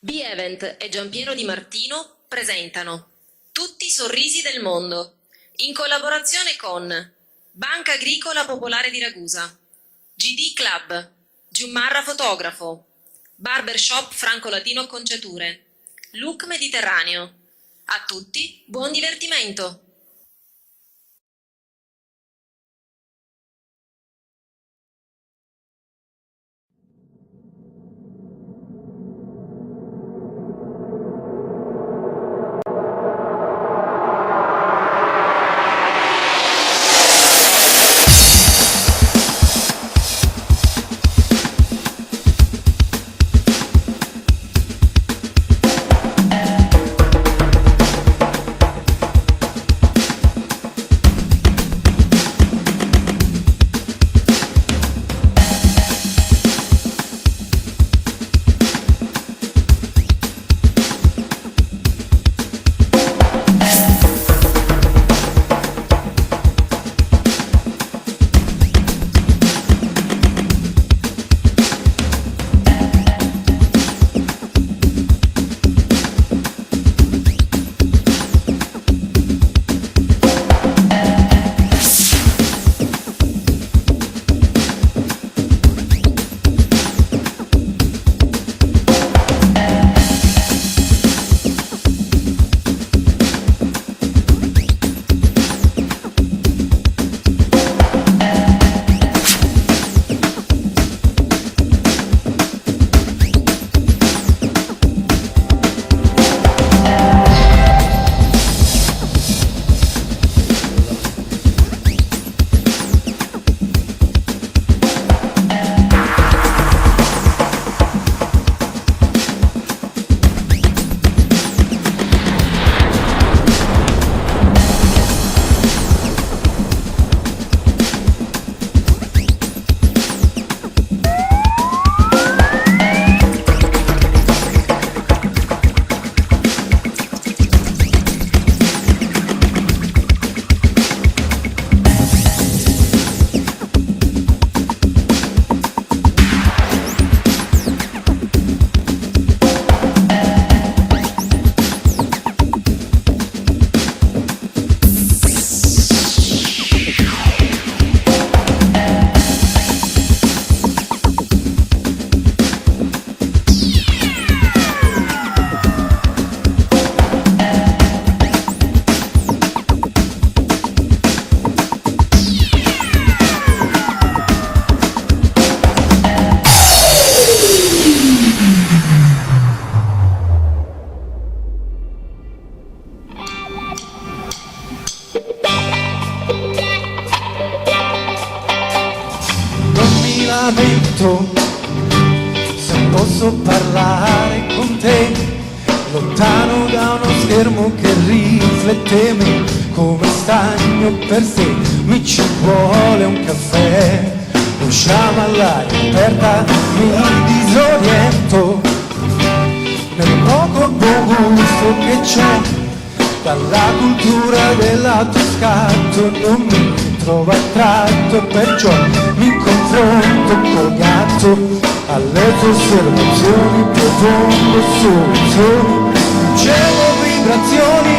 B-Event e Giampiero Di Martino presentano Tutti i sorrisi del mondo, in collaborazione con Banca Agricola Popolare di Ragusa, GD Club, Giummarra Fotografo, Barbershop Franco Latino Acconciature, Look Mediterraneo. A tutti, buon divertimento! Se posso parlare con te, lontano da uno schermo che riflette me, come stagno per sé, mi ci vuole un caffè, usciamo all'aria aperta, mi disoriento, nel poco buon gusto che c'è, dalla cultura dell'altro scatto non mi trovo attratto e perciò mi confronto col gatto alle tue osservazioni profonde soluzioni, ricevo vibrazioni,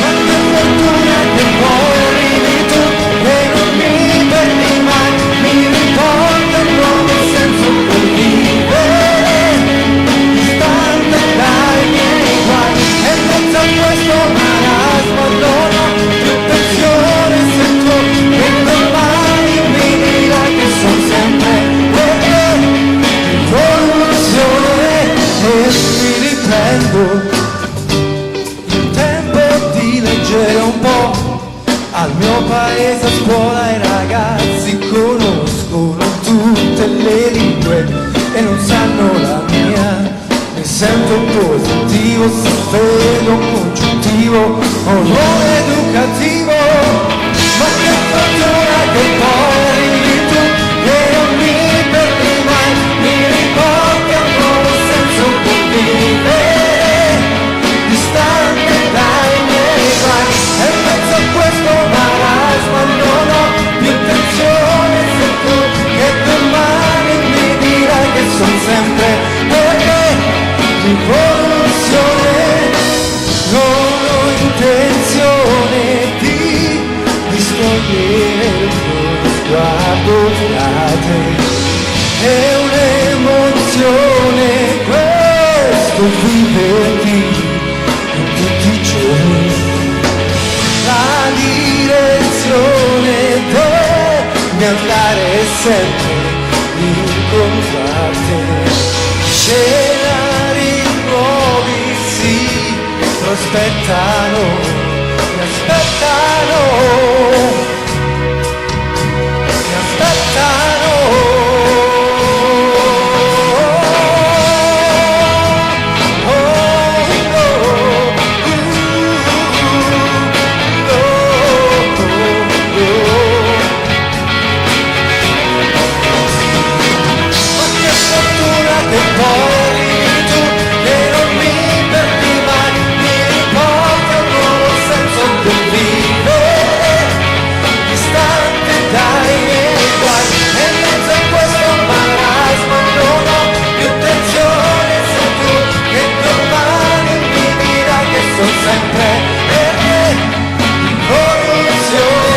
ma che fortuna che muori tu e non mi perdi mai, mi riporta un nuovo senso per vivere, distante dai miei guai e in mezzo a questo marasma non ho più tensione, sento che domani mi dirà che sono sempre rivoluzione e mi riprendo il tempo di leggere un po'. Al mio paese a scuola i ragazzi conoscono tutte le lingue e non sanno la mia. Mi sento positivo se vedo un congiuntivo o un ruolo educativo, ma che fortuna che poi arrivi tu e non mi perdi mai, mi riporti a un nuovo senso per vivere, distante dai miei guai e in mezzo a questo marasma non ho più tensione, sento che domani mi dirai che sono sempre per me. sguardo da te. È un'emozione questo viverti in tutti i giorni. La direzione deve andare sempre incontrarti. Scenari nuovi si prospettano, mi aspettano, mi aspettano. E poi tu che non mi perdi mai, mi riporti a un nuovo senso del vivere, distante dai miei guai, e in mezzo a questo marasma non ho più tensione, sei tu che domani mi dirai che sono sempre per te, rivoluzione.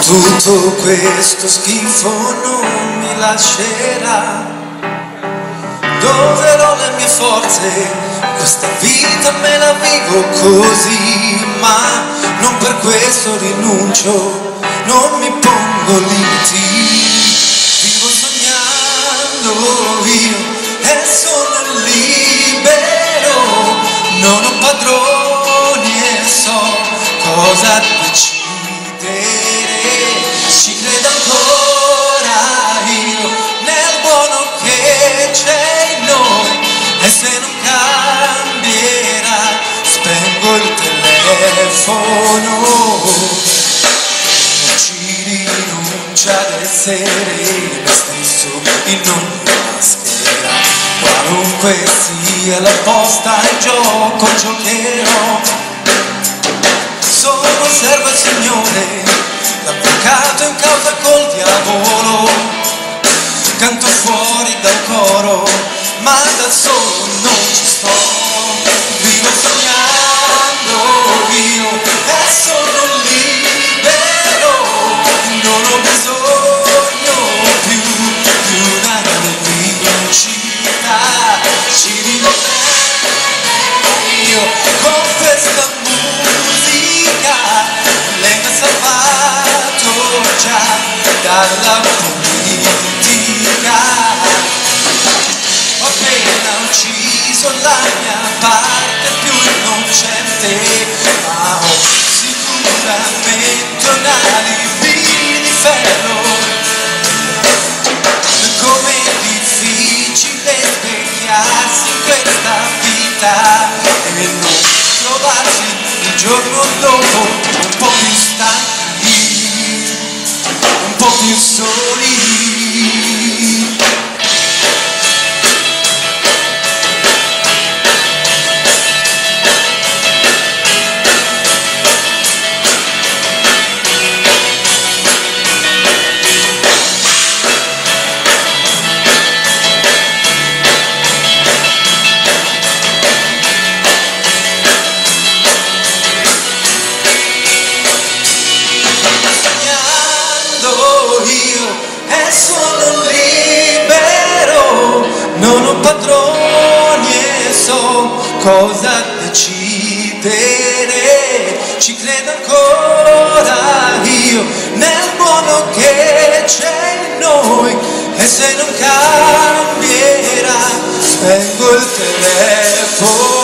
Tutto questo schifo non mi lascerà, doserò le mie forze, questa vita me la vivo così, ma non per questo rinuncio, non mi pongo limiti, vivo sognando io e sono libero, non ho padroni e so cosa decidere. Ci credo ancora io nel buono che c'è in noi, e se non cambierà spengo il telefono. Ci rinuncia ad essere me stesso in ogni maschera, qualunque sia la posta in gioco giocherò. Sono servo al Signore, l'avvocato in causa col diavolo, canto fuori dal coro, ma da solo non ci sto, vivo sognando io e sono libero, non ho bisogno più di una rivincita, ci ritorno io con questa musica, lei mi ha salvato già dalla politica. Ho appena ucciso la mia parte più innocente, ma ho sicuramente un alibi di ferro. Com'è difficile svegliarsi in questa vita e non trovarsi il giorno dopo un po' più stanchi, un po' più soli. Sognando e sono libero, non ho padroni e so cosa decidere, ci credo ancora io nel buono che c'è in noi, e se non cambierà spengo il telefono.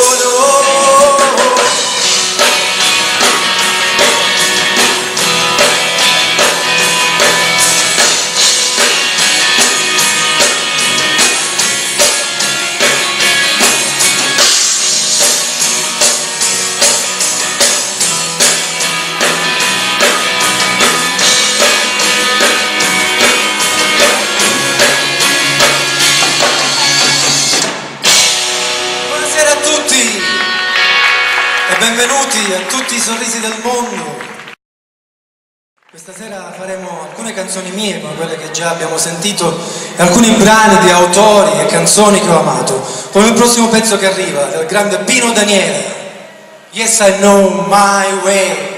Benvenuti a tutti i sorrisi del mondo. Questa sera faremo alcune canzoni mie, come quelle che già abbiamo sentito, e alcuni brani di autori e canzoni che ho amato, come il prossimo pezzo che arriva, del grande Pino Daniele, Yes I Know My Way.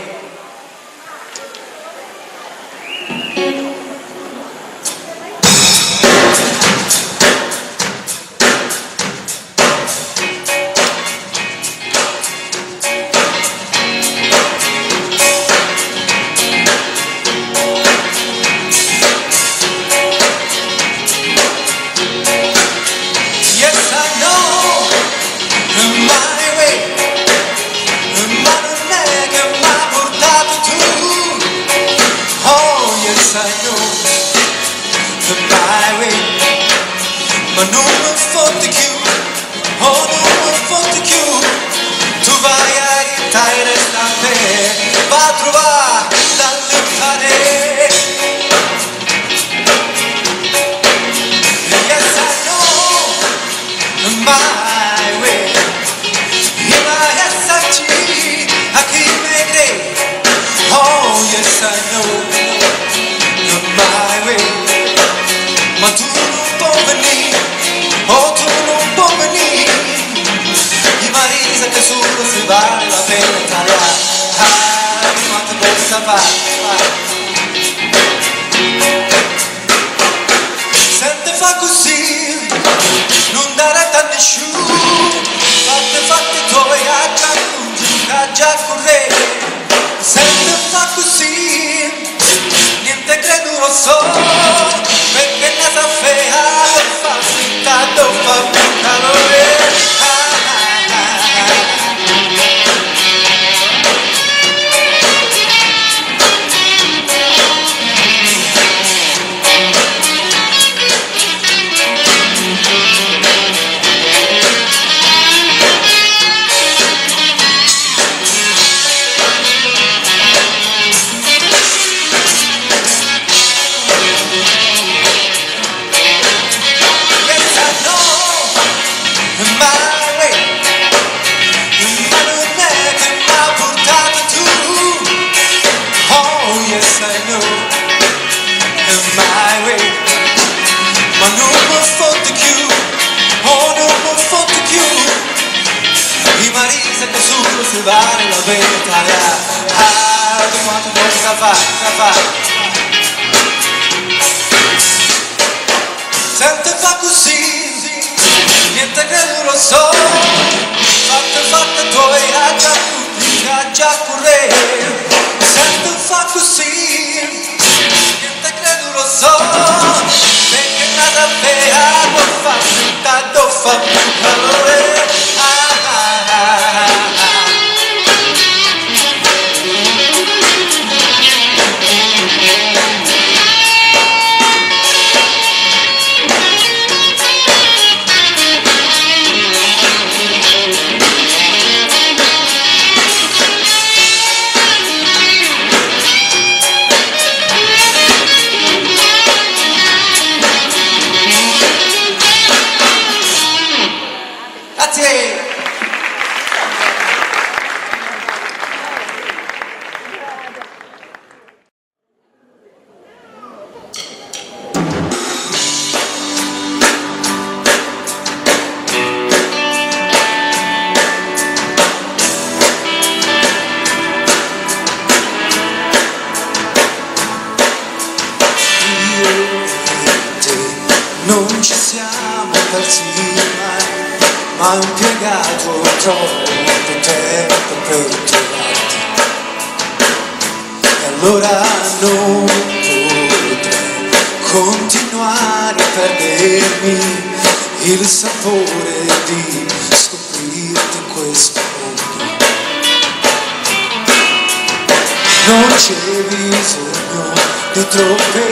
Ma non mi fotti più, oh non mi fotti più, tu vai a irritare e resta a te, va a trovare dalle fare. Yes I know my way, ima SG, a chi me crede, oh yes I know my way, ma tu non puoi venire. Oh, tu non puoi venire, i marisa che solo se vale la pena tagliare, quanto possa fare. Sente fa così, non dare retta a nessuno, fatte tuoi a già correre. Sente fa così, niente credo lo so, perché ne sa fea. Don't fuck me, se vale la pena tagliare, quanto possa fare. Sente fa così, niente credo lo so, fatte tuoi a già correre. Sente fa così, niente credo lo so, perché nada fea non fa più calore. ci siamo persi mai, ma ho impiegato troppo tempo per trovarti. E allora non potrei continuare a perdermi il sapore di scoprirti in questo mondo. Non c'è bisogno di troppe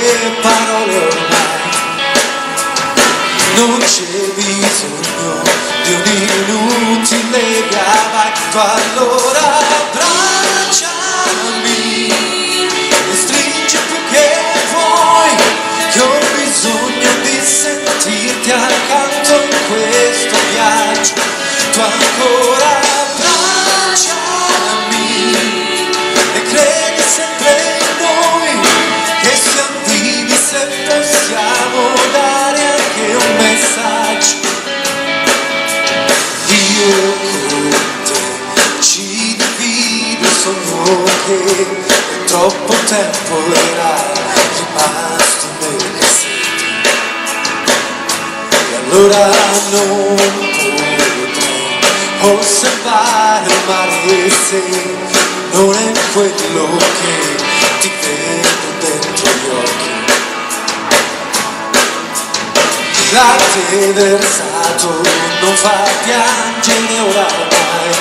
parole ormai, non c'è bisogno di un'inutile gabbatto. Allora abbracciami e stringi più che vuoi, che ho bisogno di sentirti accanto in questo viaggio. Tu ancora abbracciami e credi sempre in noi, che siamo vivi se possiamo dare anche un messaggio. Io con te ci divido il sogno che per troppo tempo era rimasto nel cassetto. E allora non potrei osservare il mare se non è quello che ti vedo dentro gli occhi. Il latte versato non fa piangere oramai,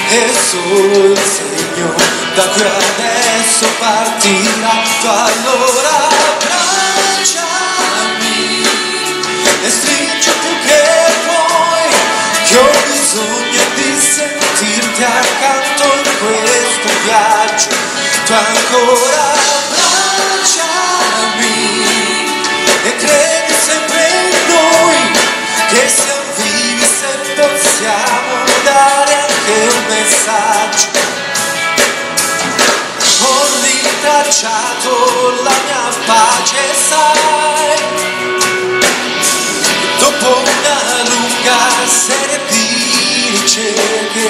è solo il segno da cui adesso partirà. Tu allora abbracciami e stringi più che vuoi, che ho bisogno di sentirti accanto in questo viaggio. Tu ancora abbracciami e credi sempre in noi, che siamo vivi se possiamo dare anche un messaggio. Ho rintracciato la mia pace, sai, dopo una lunga serie di ricerche.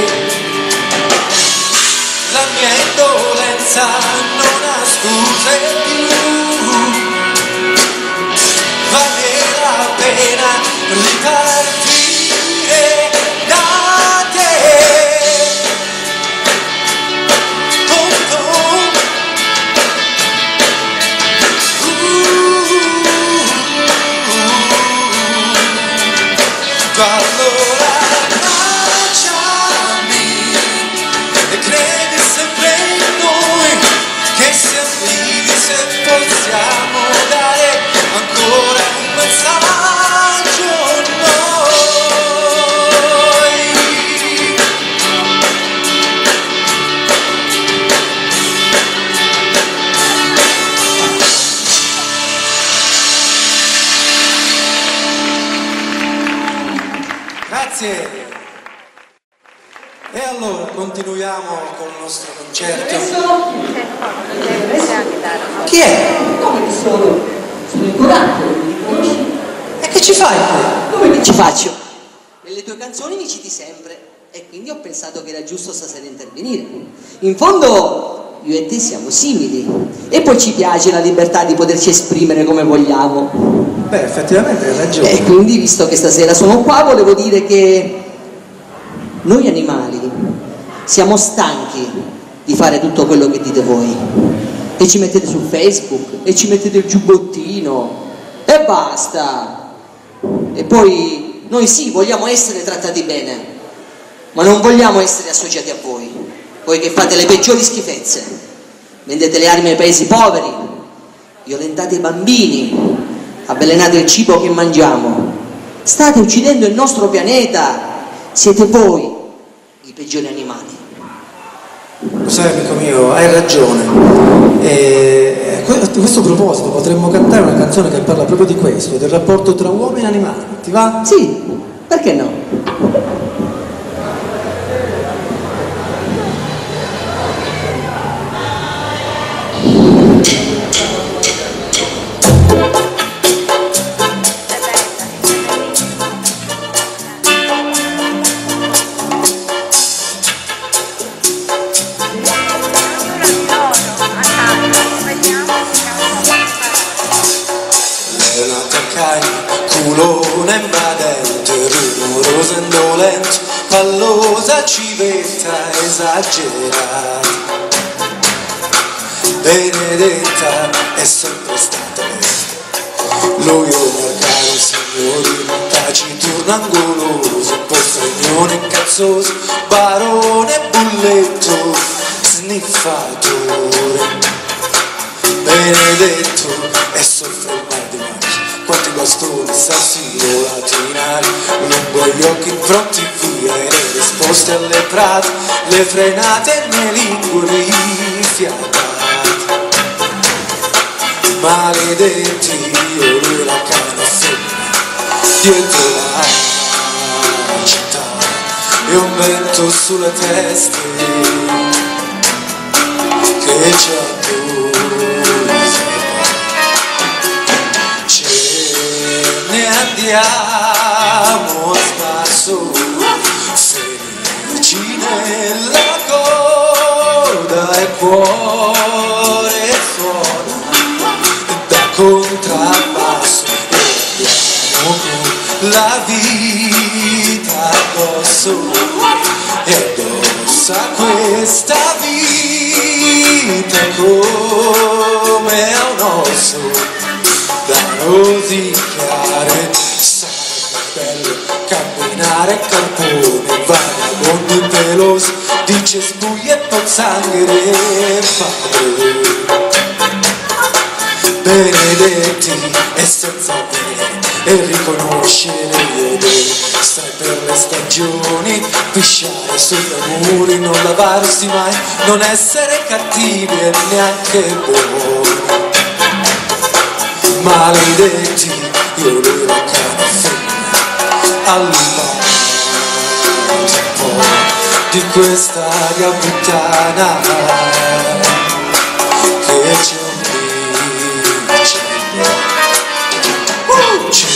La mia indolenza non ha scuse più, vale la pena ripartire da te. Oh, oh. Tu allora abbracciami e credi sempre in noi, che siamo vivi se possiamo dare ancora un messaggio noi. Grazie. E allora continuiamo con il nostro concerto. Chi è? Come che sono? Sono il coraggio, mi conosci? E che ci fai qui? Come che ci faccio? Nelle tue canzoni mi citi sempre e quindi ho pensato che era giusto stasera intervenire. In fondo io e te siamo simili e poi ci piace la libertà di poterci esprimere come vogliamo. Beh, effettivamente hai ragione. E quindi, visto che stasera sono qua, volevo dire che noi animali siamo stanchi di fare tutto quello che dite voi. E ci mettete su Facebook, e ci mettete il giubbottino, e basta. E poi, noi sì, vogliamo essere trattati bene, ma non vogliamo essere associati a voi. Voi che fate le peggiori schifezze. Vendete le armi ai paesi poveri, violentate i bambini, avvelenate il cibo che mangiamo. State uccidendo il nostro pianeta. Siete voi i peggiori animali. Lo sai, amico mio, hai ragione. E a questo proposito potremmo cantare una canzone che parla proprio di questo, del rapporto tra uomo e animali. Ti va? Sì, perché no? la civetta esagerata. Benedetta è sempre stata loio caro signorino, taciturno angoloso, postragnone cazzoso, barone bulletto, sniffatore. Benedetto e soffre il mal di mare, quanti bastoni salsingolati in aria, lungo gli occhi impronti via e le risposte alle prate, le frenate nei lingue rifiatate. Maledetti, io lui la canna femmina dietro la città e un vento sulle teste che ci addormenta. Ce ne andiamo a spasso, felici nella coda e cuore suona da contrabbasso e abbiamo la vita addosso e addosso a questa vita come a un osso da rosicchiare. Sarebbe bello camminare carpone, vagabondi pelosi di cespugli e pozzanghere padre. Benedetti e senza bene e riconoscere gli odori, stare per le stagioni, pisciare sui muri, non lavarsi mai, non essere cattivi e neanche buoni. Maledetti, io lui la canna femmina, all'imbato un po' di questa aria puttana che c'è. Ce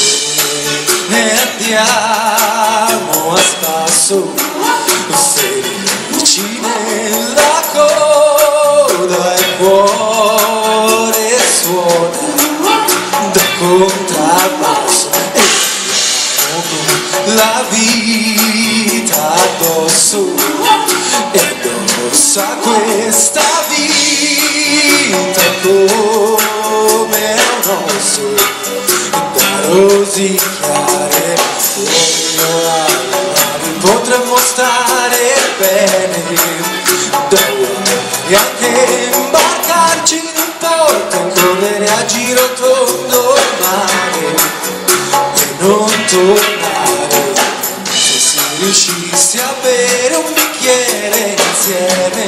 ne andiamo a spasso, felici nella coda e cuore suona da contrabbasso e la vita addosso e addosso a questa vita come un osso da rosicchiare. Potremmo stare bene da e anche imbarcarci in un porto e correre a giro tondo il mare e non tornare. Se si riuscisse a bere un bicchiere insieme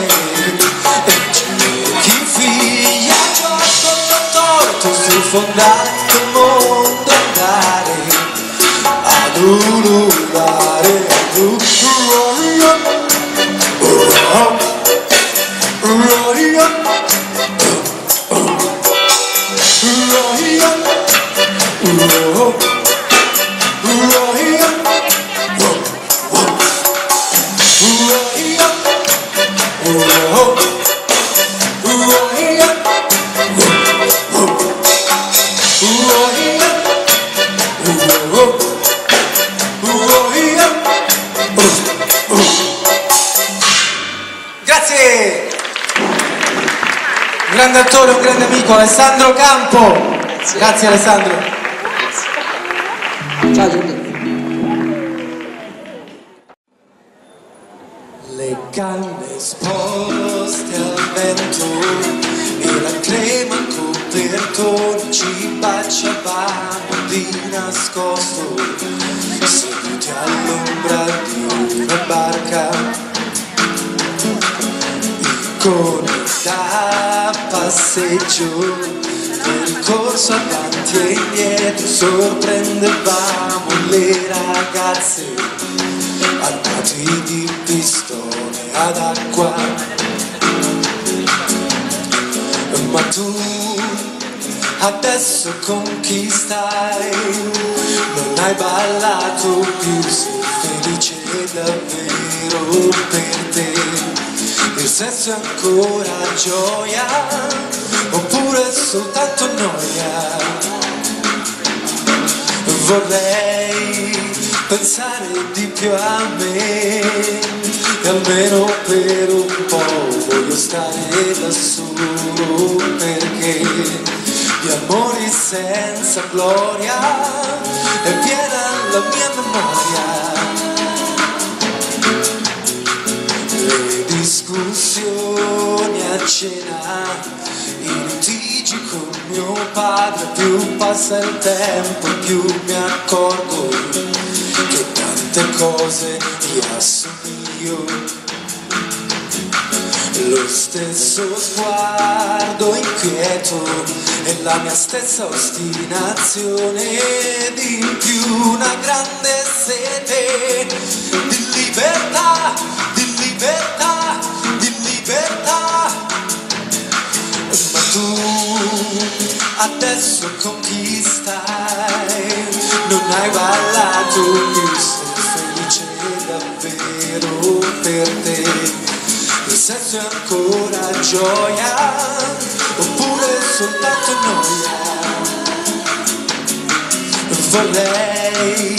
e cerchi figlia gioco torto sul fondale del mondo andare ad ululare, ad ululare. Un grande attore, un grande amico, Alessandro Campo. Grazie Alessandro. Ciao Giulio. Le canne esposte al vento e la crema al copertone, ci baciavamo di nascosto, seduti all'ombra di una barca. Icone da passeggio, percorso avanti e indietro, sorprendevamo le ragazze armati di pistone ad acqua. Ma tu adesso con chi stai? Non hai ballato più, sei felice davvero per te? Il sesso è ancora gioia oppure soltanto noia? Vorrei pensare di più a me e almeno per un po' voglio stare lassù, perché di amori senza gloria è piena la mia memoria. Le discussioni a cena, i litigi con mio padre, più passa il tempo più mi accorgo che tante cose gli assomiglio. Lo stesso sguardo inquieto e la mia stessa ostinazione, ed in più una grande sete di libertà, di libertà, di libertà. Ma tu adesso con chi stai? Non hai ballato più, sei felice davvero per te? Il senso è ancora gioia oppure soltanto noia? Vorrei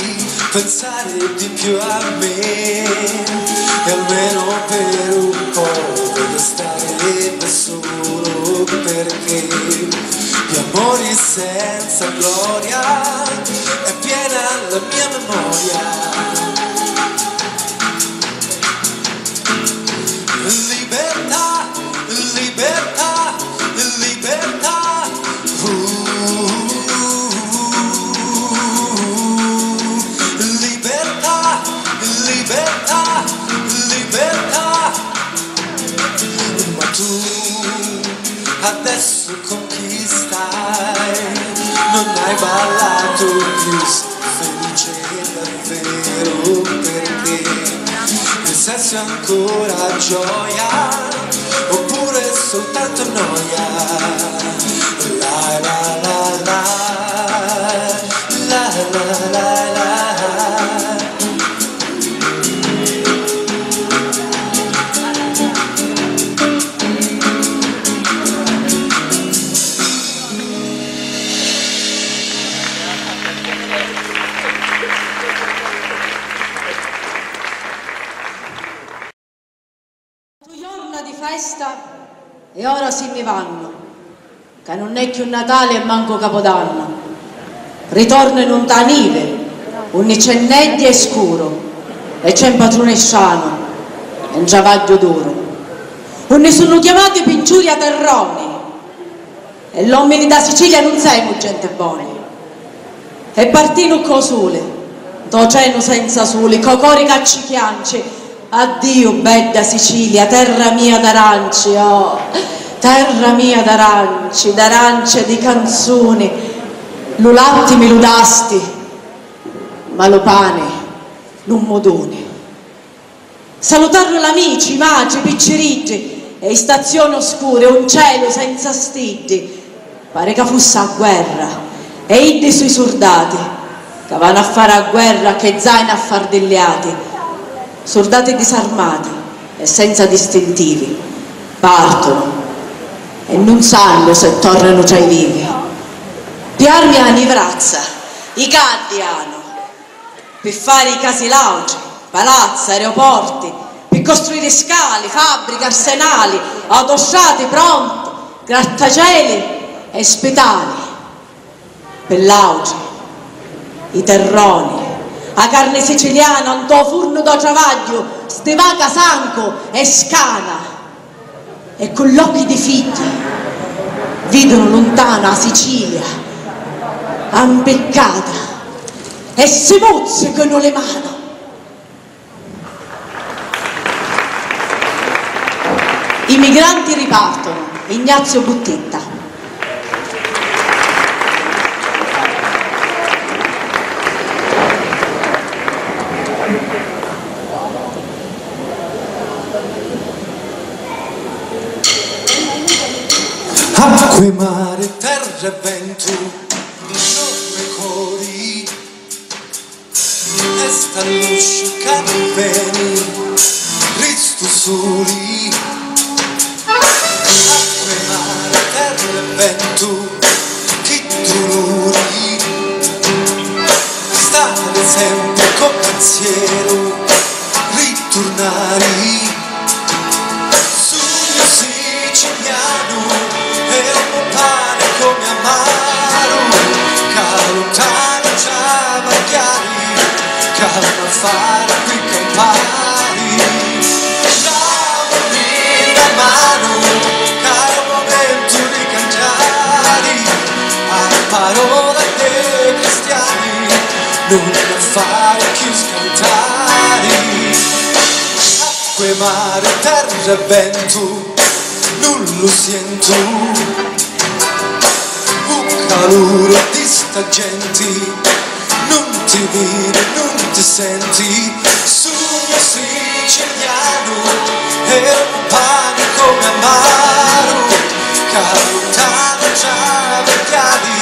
pensare di più a me e almeno per un po' voglio stare da solo, perché di amori senza gloria è piena la mia memoria. Libertà, libertà, libertà. Libertà, libertà, libertà. Ma tu adesso con chi stai? Non hai ballato più, sei felice davvero perché il senso è ancora gioia oppure soltanto noia? La la la la, la la la la. Giorno di festa e ora se ne vanno, che non è più Natale e manco Capodanno. Ritorno in un tanive, un nicenneddi e scuro, e c'è un padrone sciano e un giavaglio duro. Non ne sono chiamati pinciuri a terroni, e gli uomini da Sicilia non siamo gente buoni. E partino co sole, d'oceano senza sole, co cori caccichianci. Addio bella Sicilia, terra mia d'aranci, oh, terra mia d'aranci, d'arance di canzoni, lo latte me lo dasti, ma lo pane non modone. Salutarono gli amici, i magi, i picciriggi, e in stazioni oscure, un cielo senza stidi, pare che fosse a guerra, e iddi sui soldati, che vanno a fare a guerra, che zaini affardigliati. Soldati disarmati e senza distintivi partono e non sanno se tornano già vivi. Di armi hanno i vrazza, i caldi hanno, per fare i casi lauci, palazzi, aeroporti, per costruire scali, fabbriche, arsenali, autostrade pronte, grattacieli e ospedali, per l'auci, i terroni, la carne siciliana, un tuo furno da travaglio, stevaca sanco e scana, e con gli occhi di figli vedono lontana la Sicilia, ambeccata, e si mozzicano le mani. I migranti ripartono, Ignazio Buttetta. Acque, mare, terra e vento, nome cori, e sta luce che non veni, Cristo soli. Acque, mare, terra e vento, che dolori, stare sempre con pensiero, ritornare. calma fare qui campari, dammi la mano, caro momento di cangiari, a parola dei cristiani, non fare più scantari. Acque, mare, terra e vento, non lo sento, un calore di sta gente, non ti vedi, non ti senti, sogno siciliano, e un pane come amaro, lontano già vecchiali,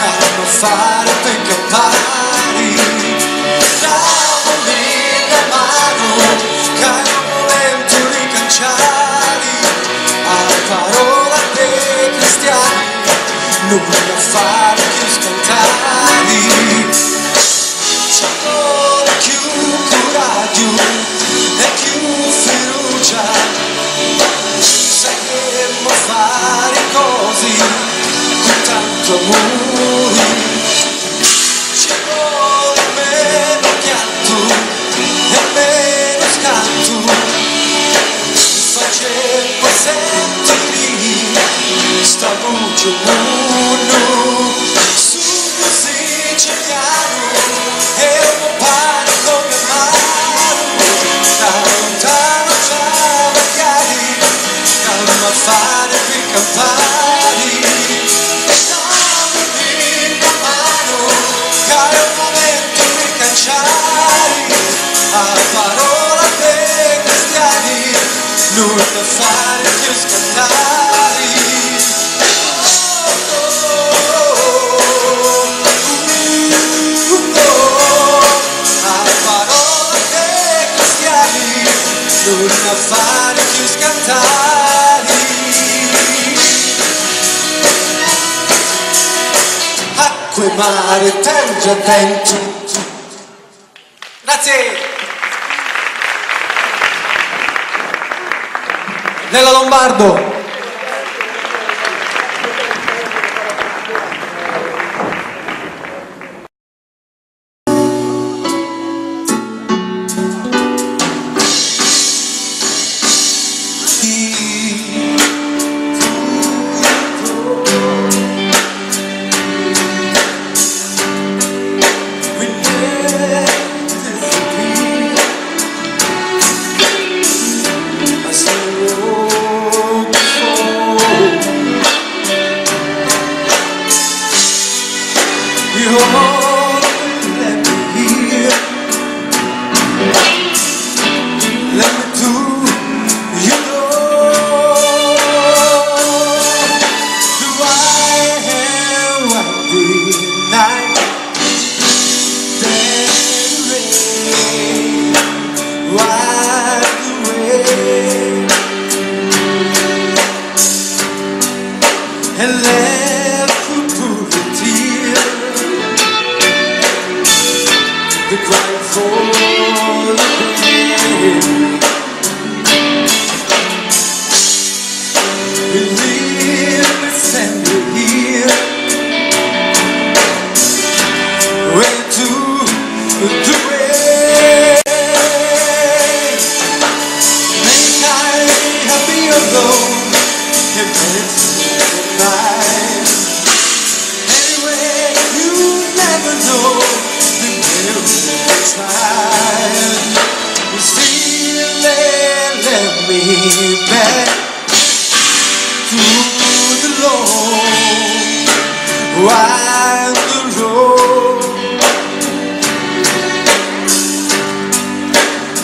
calma a fare per campari, dammi la mano, che è un momento di canciari, a parola dei cristiani, non voglio fare più scantari. C'è ancora più coraggio e più fiducia, sapremo fare cose con tanto amore. Ci vuole meno pianto e meno scanto, facendo sentire sta voce uno, sogno siciliano e un pane come mano, da lontano già vecchiari, calma a fare qui campari, dammi la mano, che è un momento di canciari, a parola dei cristiani, non da fare più scantari. A parola dei cristiani, non da fare più scantari. Acque, mare, terra e vento. Grazie. Nella Lombardo.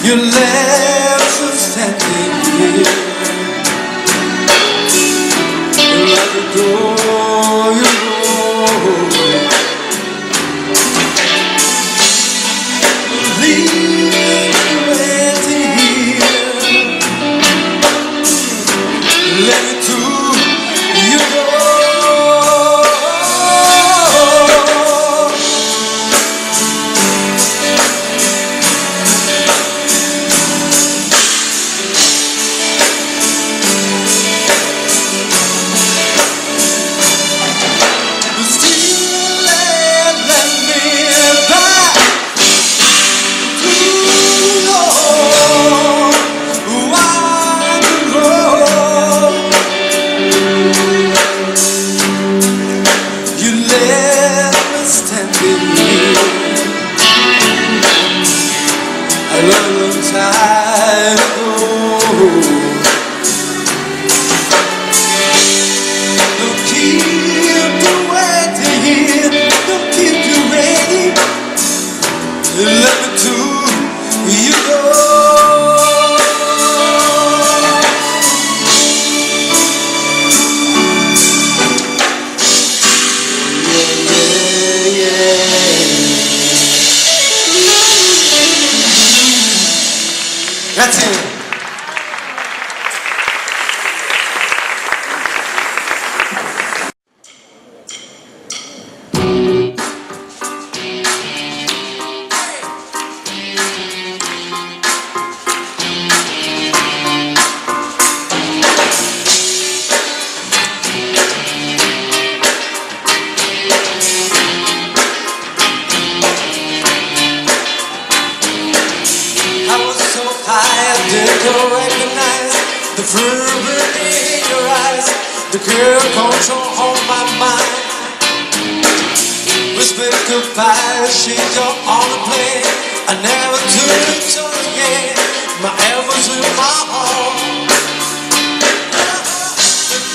You left us standing here, like a door you open. Leave me here, let me to you go. Grazie. I was so high, I didn't recognize the fervor in your eyes. The girl control my mind. Whispered goodbye, she got on the plane. I never took it to again. My elbows in my arm.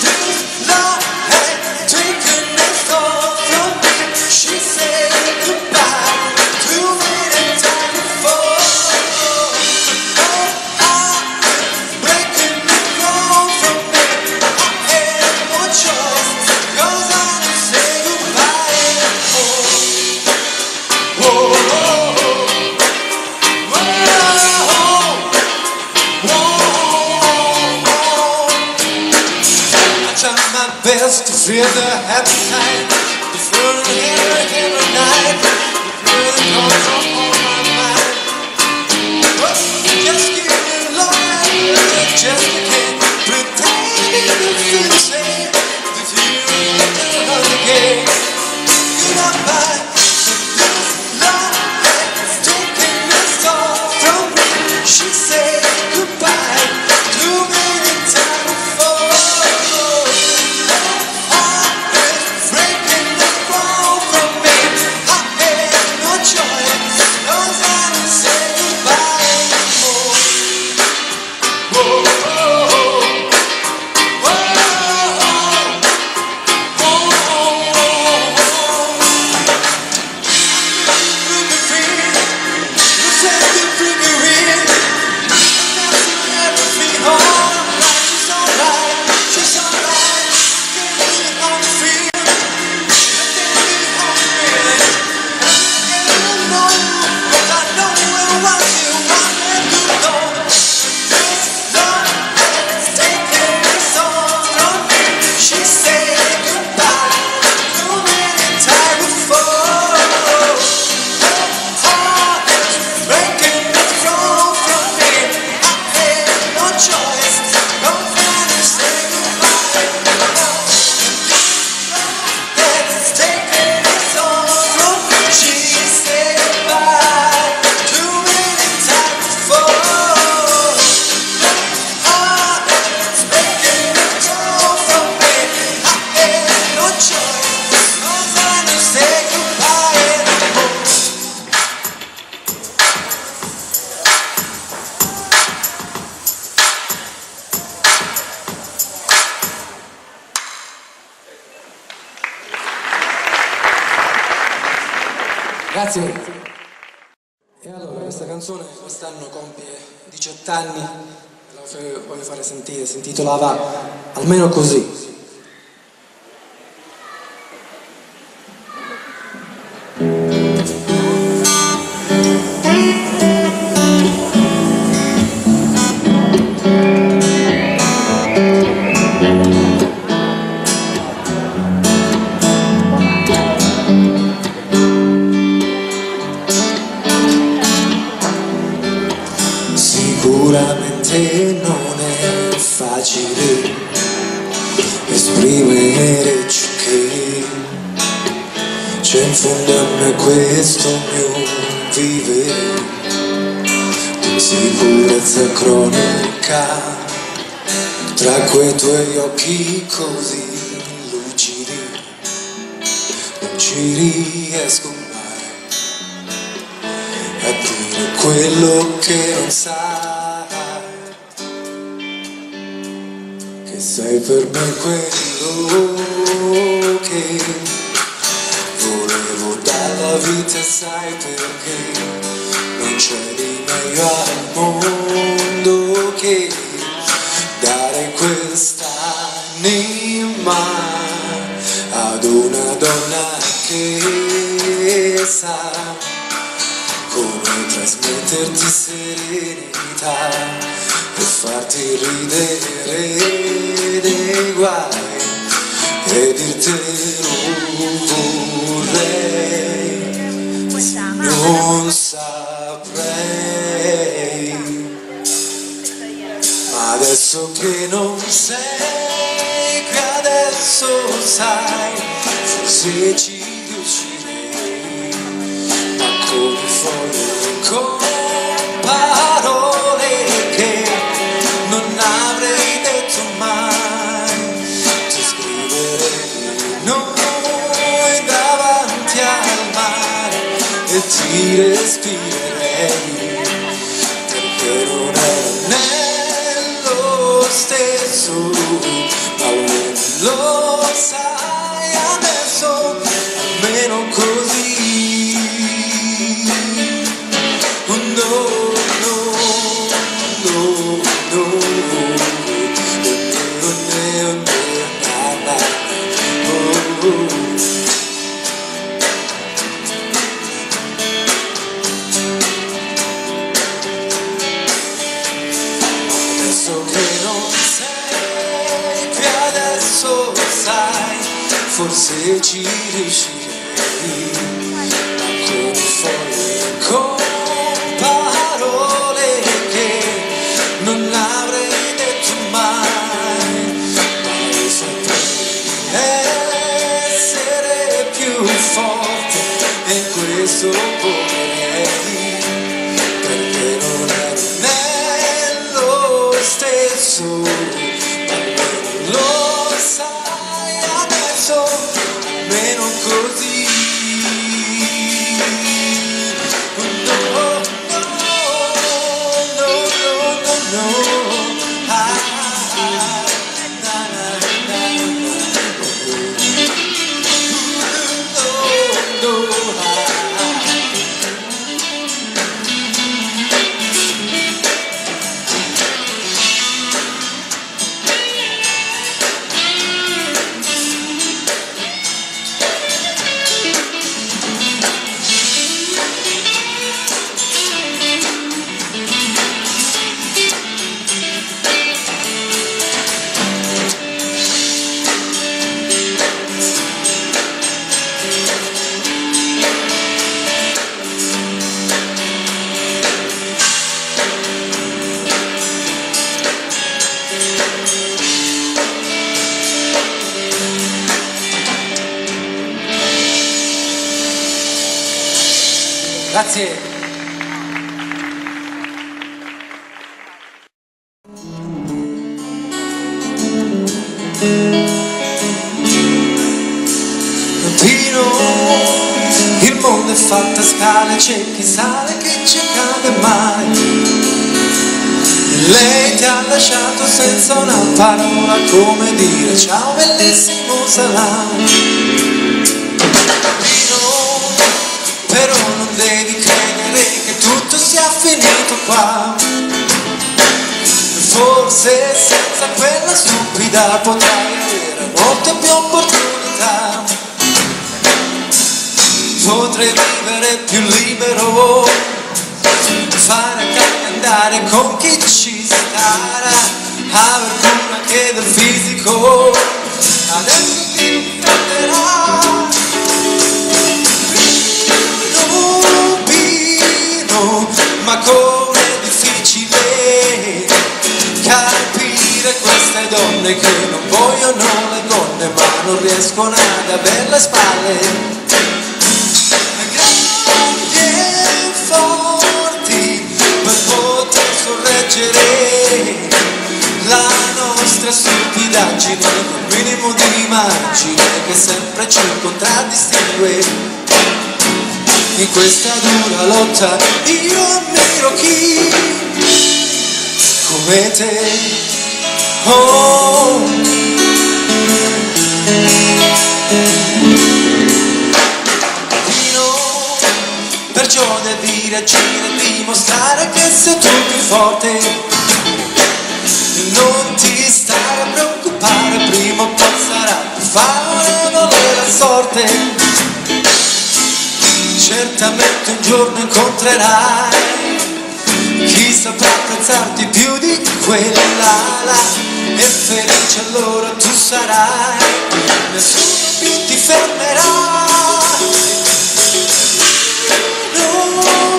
This love had taken its toll from me. She said goodbye to me in time before. Best to feel the happy side, the fun every night, the feeling comes up on my mind. But just give me love, just can't pretend to feel the same. If you love again, you're not mine. This love has taken its toll from me. She said goodbye to me in time before. Grazie. E allora questa canzone quest'anno compie 18 anni, la voglio fare sentire, si intitolava Almeno così. Sicuramente non è facile esprimere ciò che c'è in fondo a me, questo mio vivere di insicurezza cronica tra quei tuoi occhi così lucidi. Non ci riesco mai a dire quello che non sai, che sei per me quello che volevo dalla vita, sai perché non c'è di meglio al mondo che dare quest'anima ad una donna che sa come trasmetterti serenità e farti ridere dei guai e dirtelo vorrei, non saprei, ma adesso che non sei qui, adesso sai, forse ci riuscirei, ma come fuori con parole che non avrei detto mai, ti scriverei noi davanti al mare e ti respirerei, perché non è nello stesso, ma lo sai adesso, almeno così. Oh no, no, no, no, adesso che non sei qui, adesso sai, forse ci riuscirei, ma come fuori con parole che non avrei detto mai, ma io saprei essere più forte e questo potrei, perché non è nello stesso, ma lo sai adesso, almeno così. No, no, no, no, no, ah, na, na, na, no, no, ah. Grazie. Pino, il mondo è fatto a scale, c'è chi sale, che ci cade male. Lei ti ha lasciato senza una parola, come dire ciao bellissimo salame. Però non devi credere che tutto sia finito qua, forse senza quella stupida potrai avere molte più opportunità, potrei vivere più libero, fare e andare con chi ci starà, aver cura che del fisico, adesso ti prenderà. Ma com'è difficile capire queste donne che non vogliono le gonne ma non riescono ad avere le spalle grandi e forti per poter sorreggere la nostra stupidaggine, un minimo di margine che sempre ci contraddistingue. In questa dura lotta io ammiro chi come te, oh. Perciò devi reagire e dimostrare che sei tu più forte, non ti stai a preoccupare, prima o poi sarà più favorevole la sorte. certamente un giorno incontrerai chi saprà apprezzarti più di quella là, e felice allora tu sarai, nessuno più ti fermerà.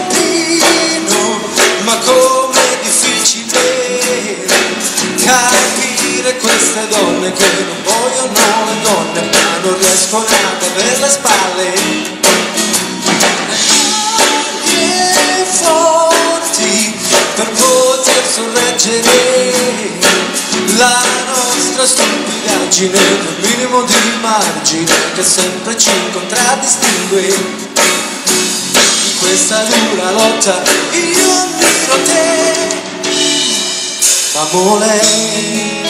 Pino, ma com'è difficile capire queste donne che non vogliono le donne, ma non riescono ad avere le spalle e forti per poter sorreggere la nostra stupidaggine, quel minimo di margine che sempre ci contraddistingue. In questa dura lotta io ammiro te, amore,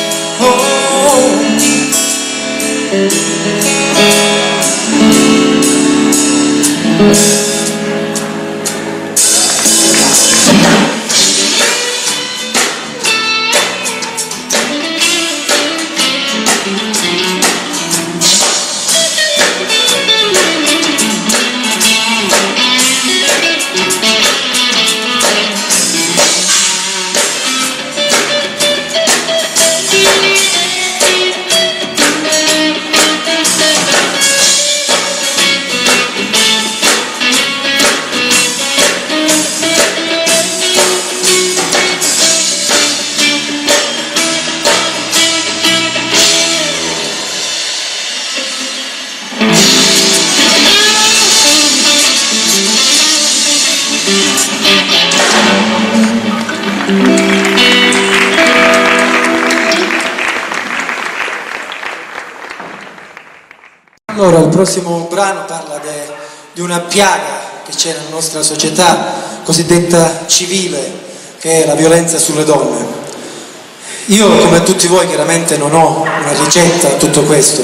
Allora, il prossimo brano parla di una piaga che c'è nella nostra società cosiddetta civile, che è la violenza sulle donne. Io, come tutti voi, chiaramente non ho una ricetta a tutto questo,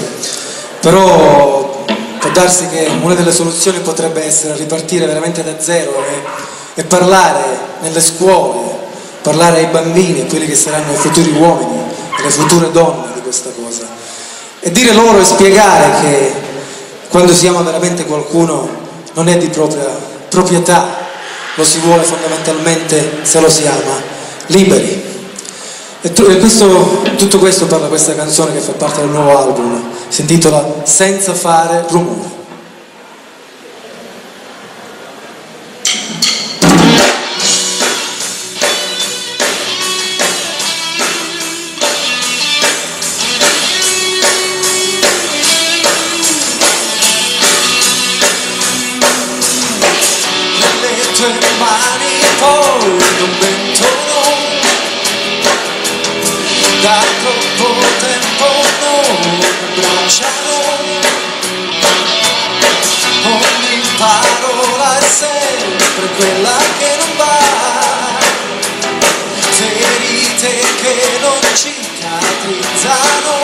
però può darsi che una delle soluzioni potrebbe essere ripartire veramente da zero e parlare nelle scuole, parlare ai bambini, a quelli che saranno i futuri uomini e le future donne di questa cosa, e dire loro e spiegare che quando si ama veramente qualcuno non è di propria proprietà, lo si vuole fondamentalmente, se lo si ama, liberi. E tutto questo parla questa canzone che fa parte del nuovo album, si intitola Senza fare rumore. Mani poi non ventono, da troppo tempo non abbracciano, ogni parola è sempre quella che non va, ferite che non cicatrizzano,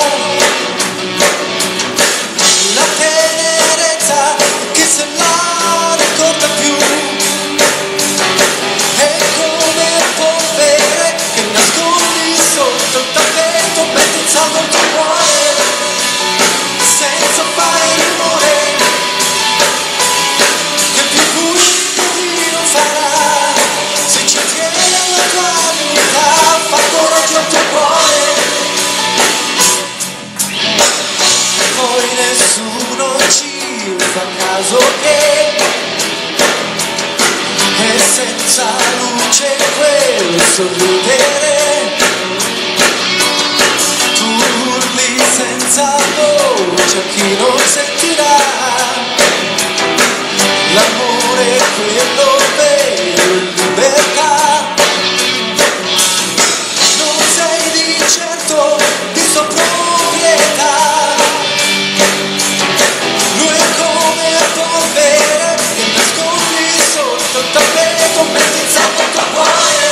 la tenerezza che se la ricorda più. Metti in salvo il tuo cuore senza fare rumore, che più buio farà se ci tieni alla tua vita, fa coraggio al tuo cuore. Poi nessuno ci fa caso che è senza luce quel sorridere, senza voce a chi non sentirà, l'amore è quello vero in libertà, non sei di certo di sua proprietà, lui è come a polvere che nascondi sotto il tappeto, metti in salvo il tuo cuore.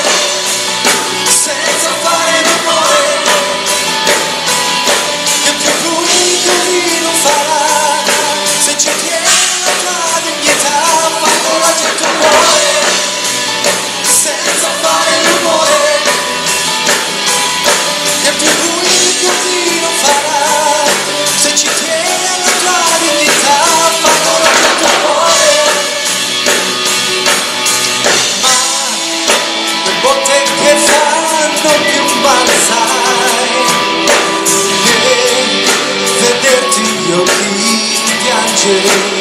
voce.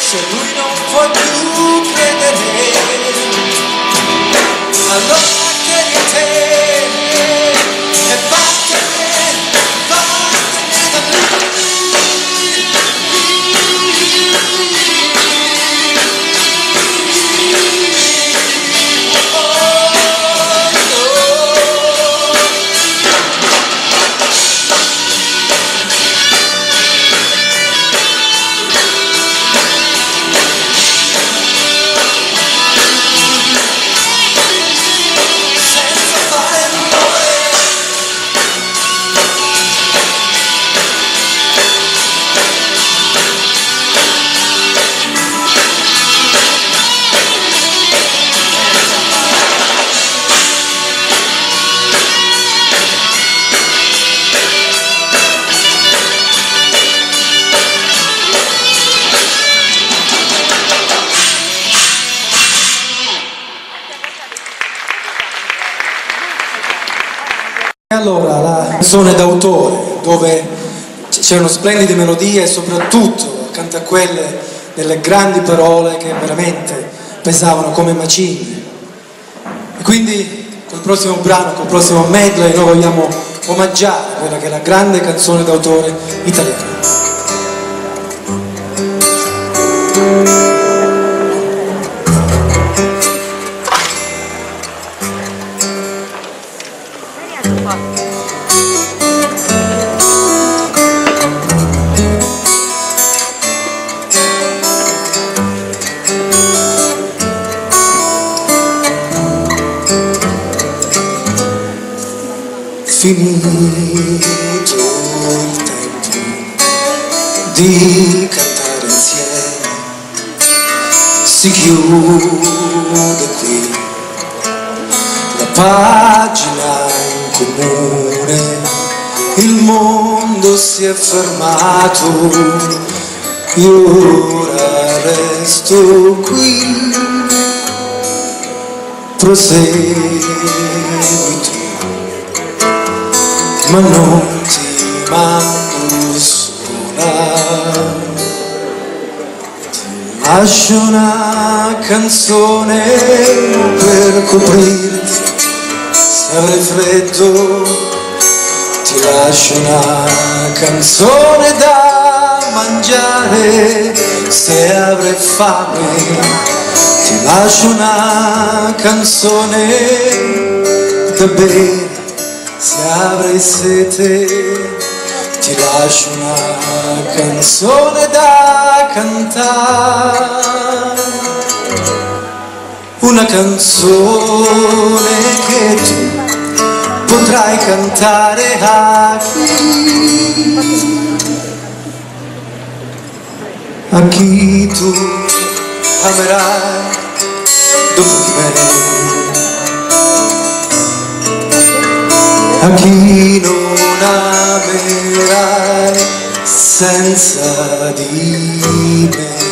Se lui non può più credere, allora chiedi a te e vattene da lui. Allora, la canzone d'autore, dove c'erano splendide melodie e soprattutto accanto a quelle delle grandi parole che veramente pesavano come macigni. E quindi col prossimo brano, col prossimo medley, noi vogliamo omaggiare quella che è la grande canzone d'autore italiana. Finito il tempo di cantare insieme, si chiude qui la pagina in comune, il mondo si è fermato, io ora resto qui, prosegui tu. Ma non ti mando sola, ti lascio una canzone per coprirti, se avrai freddo ti lascio una canzone da mangiare, se avrai fame ti lascio una canzone da bere, se avrai sete ti lascio una canzone da cantare, una canzone che tu potrai cantare a chi tu amerai dopo di me. A chi non amerai senza di me.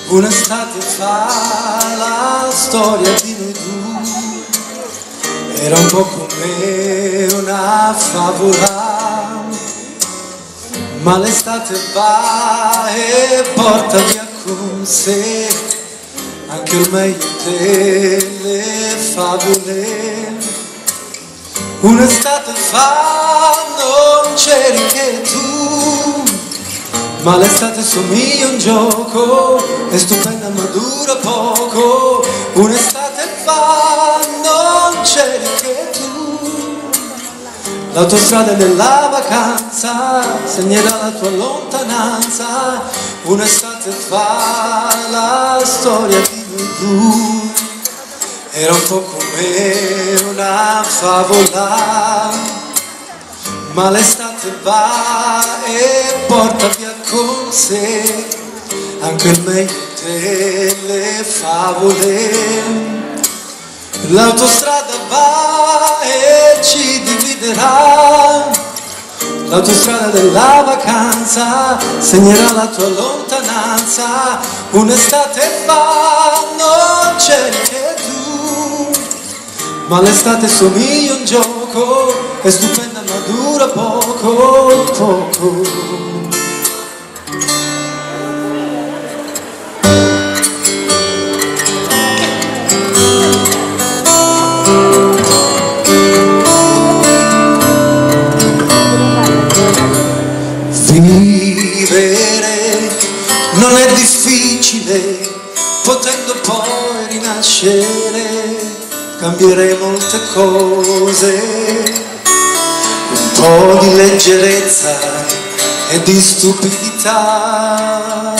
Un'estate fa la storia di noi due era un po' come una favola, ma l'estate va e porta via con sé anche il meglio delle favole. Un'estate fa non c'eri che tu, ma l'estate somiglia a un gioco, è stupenda ma dura poco. Un'estate fa non c'eri che tu, l'autostrada della vacanza segnerà la tua lontananza. Un'estate fa la storia di noi due era un po' come una favola, ma l'estate va e porta via con sé anche il meglio delle favole. L'autostrada va prenderà l'autostrada della vacanza, segnerà la tua lontananza. Un'estate fa non c'eri che tu, ma l'estate somiglia un gioco, è stupenda ma dura poco, poco. Vivere non è difficile, potendo poi rinascere, cambierei molte cose, un po' di leggerezza e di stupidità,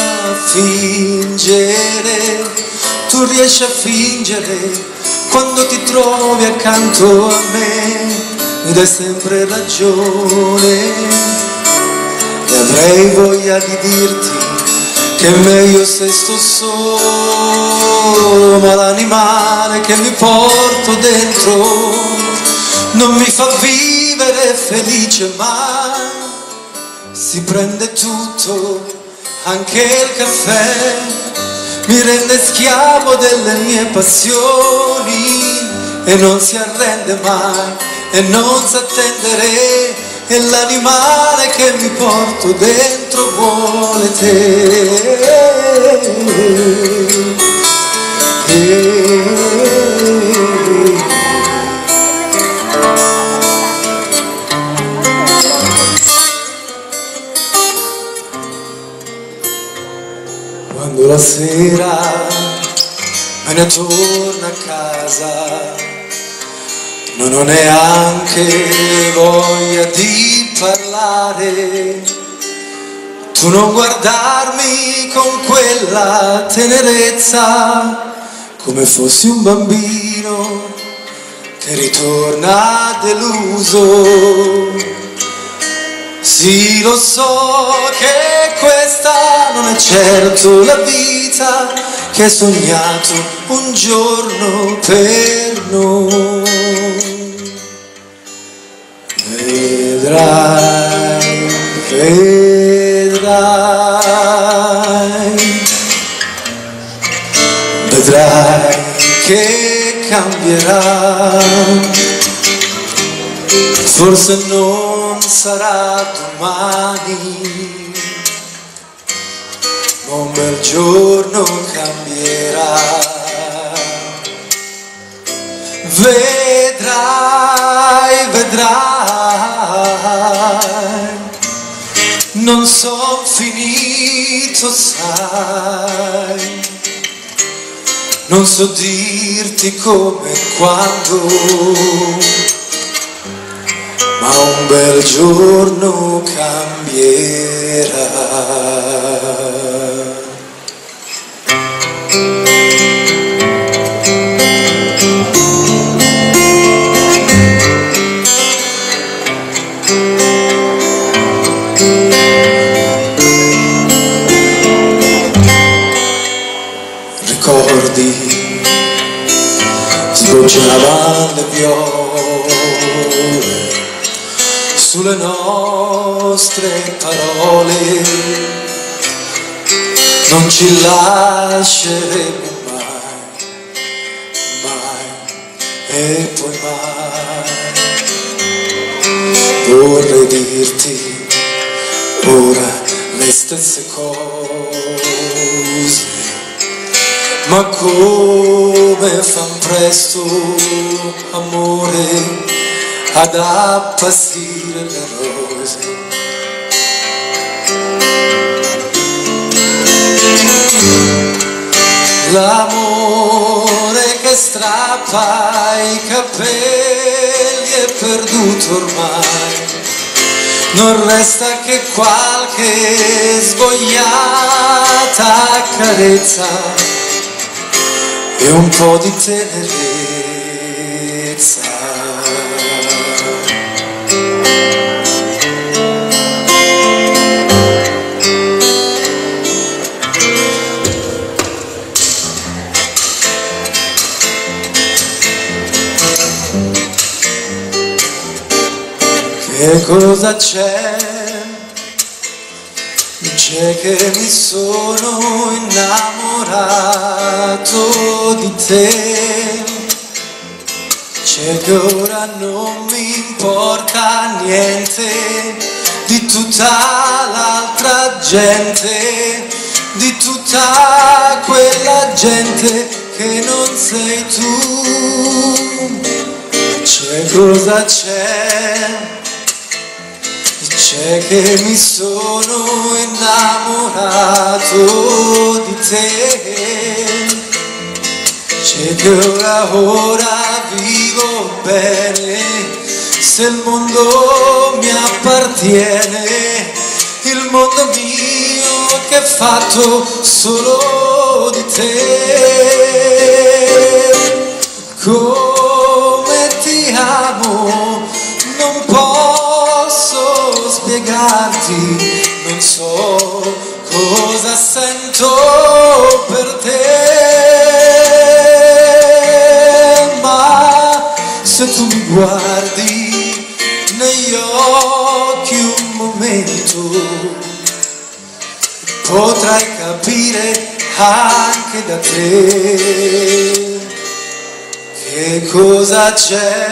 fingere, tu riesci a fingere, quando ti trovi accanto a me, mi dai sempre ragione. E avrei voglia di dirti che è meglio se sto solo, ma l'animale che mi porto dentro non mi fa vivere felice mai. Si prende tutto, anche il caffè, mi rende schiavo delle mie passioni e non si arrende mai e non sa attendere. E l'animale che mi porto dentro vuole te. Quando la sera me ne torno a casa, non ho neanche voglia di parlare, tu non guardarmi con quella tenerezza, come fossi un bambino che ritorna deluso. Sì, lo so che questa non è certo la vita che hai sognato un giorno per noi. Vedrai, vedrai, vedrai che cambierà. Forse non sarà domani, ma un bel giorno cambierà. Vedrai, vedrai, non son finito, sai, non so dirti come e quando, ma un bel giorno cambierà. Ricordi, sbocciavano le viole sulle nostre parole, non ci lasceremo mai, mai e poi mai. Vorrei dirti ora le stesse cose, ma come fan presto, amore, ad appassire le rose. L'amore che strappa i capelli è perduto ormai, non resta che qualche svogliata carezza e un po' di tenerezza. Che cosa c'è? C'è che mi sono innamorato di te. C'è che ora non mi importa niente di tutta l'altra gente, di tutta quella gente che non sei tu. C'è cosa c'è? C'è che mi sono innamorato di te. C'è che ora vivo bene, se il mondo mi appartiene, il mondo mio che è fatto solo di te. Come ti amo, non posso spiegarti, non so cosa sento per te, ma se tu mi guardi negli occhi un momento, potrai capire anche da te che cosa c'è.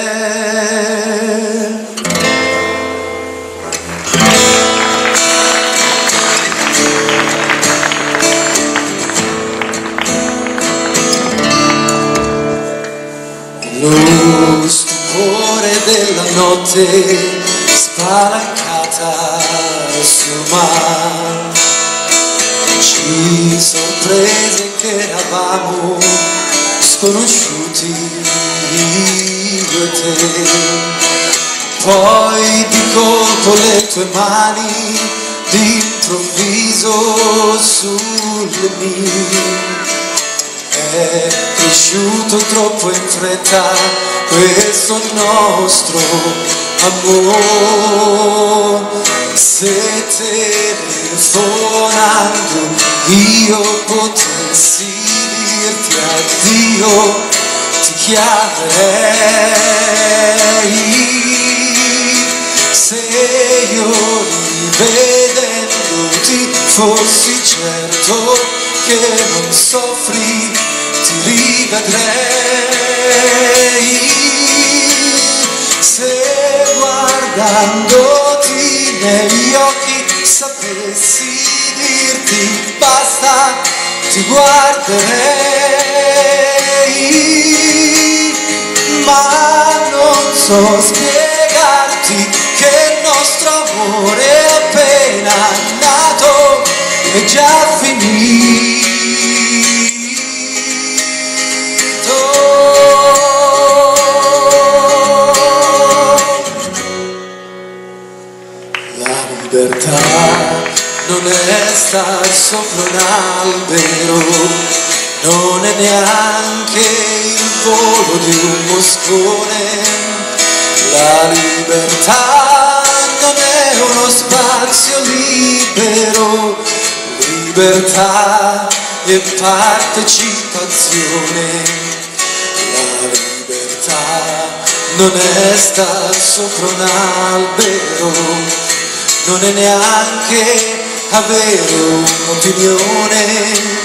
Lo stupore della notte spalancata sul mare ci sorprese che eravamo sconosciuti io e te. Poi di colpo le tue mani d'improvviso sulle mie. È cresciuto troppo in fretta questo nostro amore. Se telefonando io potessi dirti addio, ti chiamerei. Se io rivedendoti fossi certo che non soffri, ti rivedrei. Se guardandoti negli occhi sapessi dirti basta, ti guarderei. Ma non so spiegarti che il nostro amore è appena nato e già finito. La libertà non è star sopra un albero, non è neanche il volo di un moscone. La libertà non è uno spazio libero, libertà e partecipazione. La libertà non è star sopra un albero, non è neanche avere un'opinione.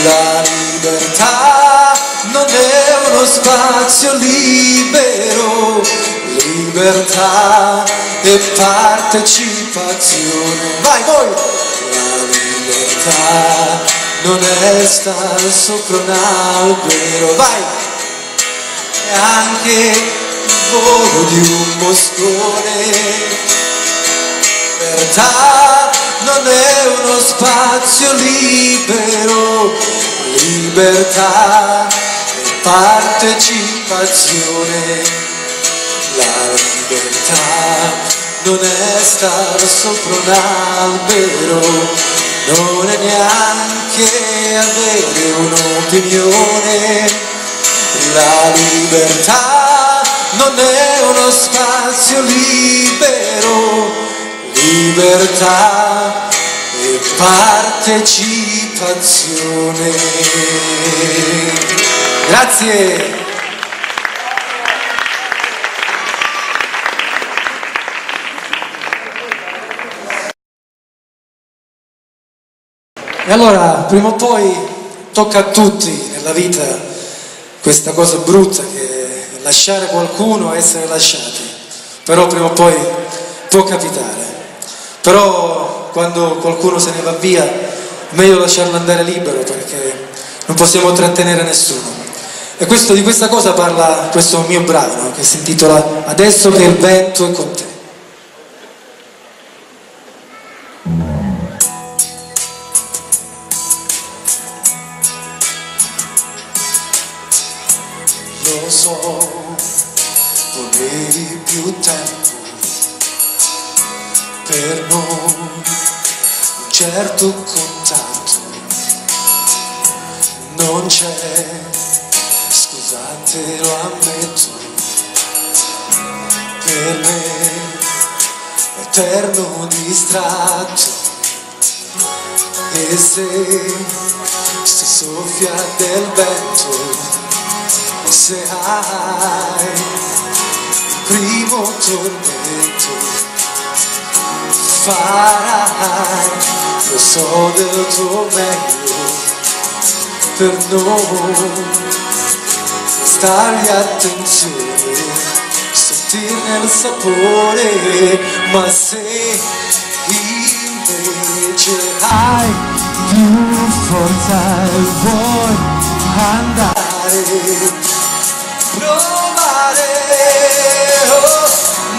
La libertà non è uno spazio libero, libertà e partecipazione. Vai voi! La libertà non è star sopra un albero, vai! E anche il volo di un moscone. Libertà non è uno spazio libero, libertà e partecipazione. La libertà non è star sopra un albero, non è neanche avere un'opinione. La libertà non è uno spazio libero, libertà e partecipazione. Grazie. E allora, prima o poi tocca a tutti nella vita questa cosa brutta che è lasciare qualcuno e essere lasciati. Però prima o poi può capitare. Però quando qualcuno se ne va via è meglio lasciarlo andare libero, perché non possiamo trattenere nessuno. E di questa cosa parla questo mio brano che si intitola Adesso che il vento è con te. Lo so, volevi più tempo per noi, un certo contatto non c'è, scusate lo ammetto, per me eterno distratto. E se soffia del vento, se hai il primo tormento, farai, lo so, del tuo meglio per noi, stargli attenzione, sentirne il sapore. Ma se invece Hai più forza e vuoi andare, provare, oh,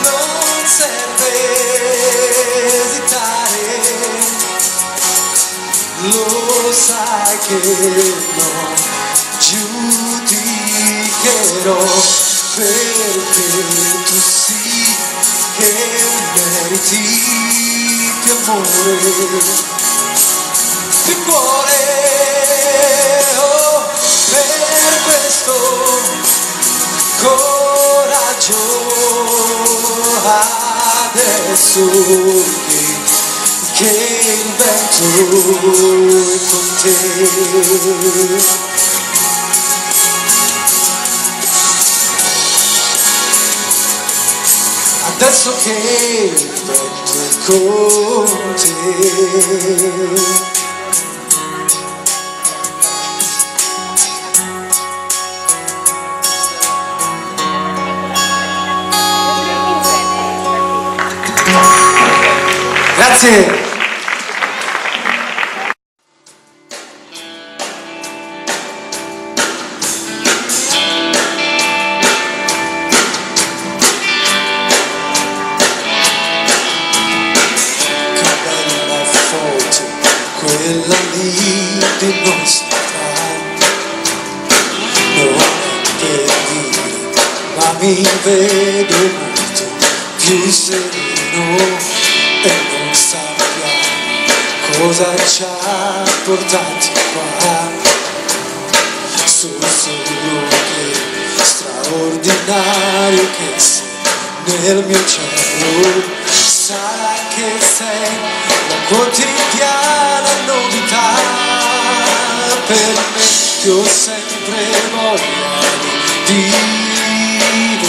non serve esitare, lo sai che non giudicherò, perché tu sì che meriti più amore, più cuore, oh, per questo coraggio adesso che il vento è con te. Adesso che il vento è con te. Grazie. Che bella foto, quella lì di nostra, non è per dire, ma mi vedo molto più sereno. E non sappiamo cosa ci ha portati qua, so solo che straordinario che sei nel mio cielo. Sarà che sei la quotidiana novità per me, che ho sempre voglia di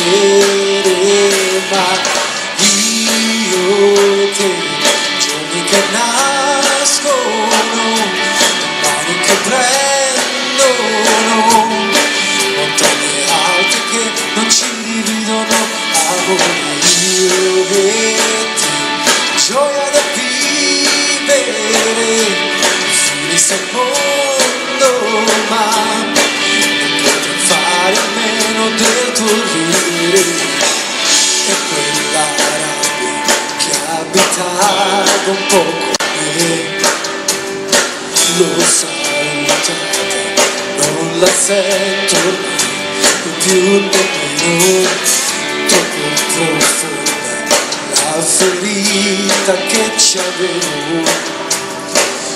vivere, ma io e te, giorni che nascono, mani che prendono, montagne alte che non ci dividono, amore, io e te, gioia da vivere, finisce il mondo, ma non potrei fare a meno del tuo ridere. E quella rabbia che abitava un po' con me, l'ho salutata, non la sento ormai più nemmeno, troppo profonda la ferita che ci avevo.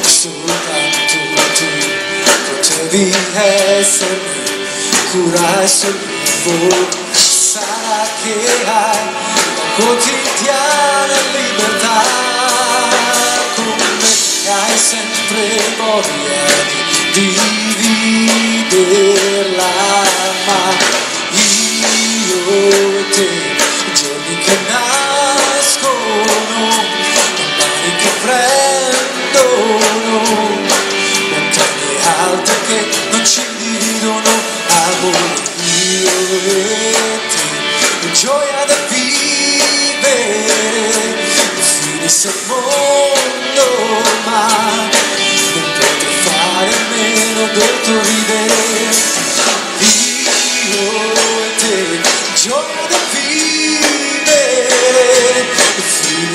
Soltanto tu potevi essermi cura e sollievo. Sarà che hai la quotidiana libertà con me, e hai sempre voglia di viverla, ma io e te, giorni che nascono, mani che prendono,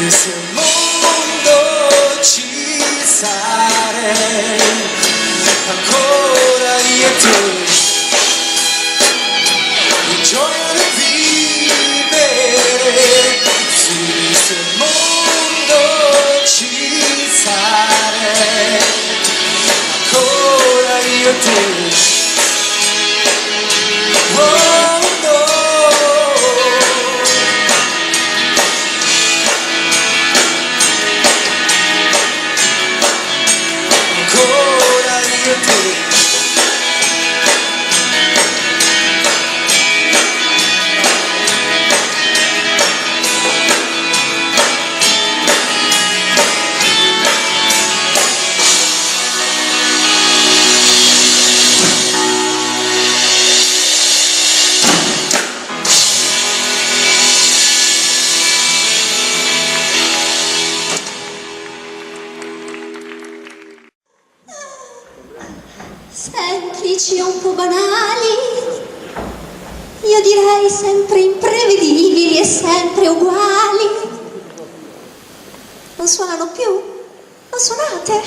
se il mondo ci sarei ancora io e te, di gioia nel vivere, sì, se il mondo ci sarei ancora io e te. Oh no, ancora io e te. Semplici e un po' banali, io direi sempre imprevedibili e sempre uguali. Non suonano più? Non suonate?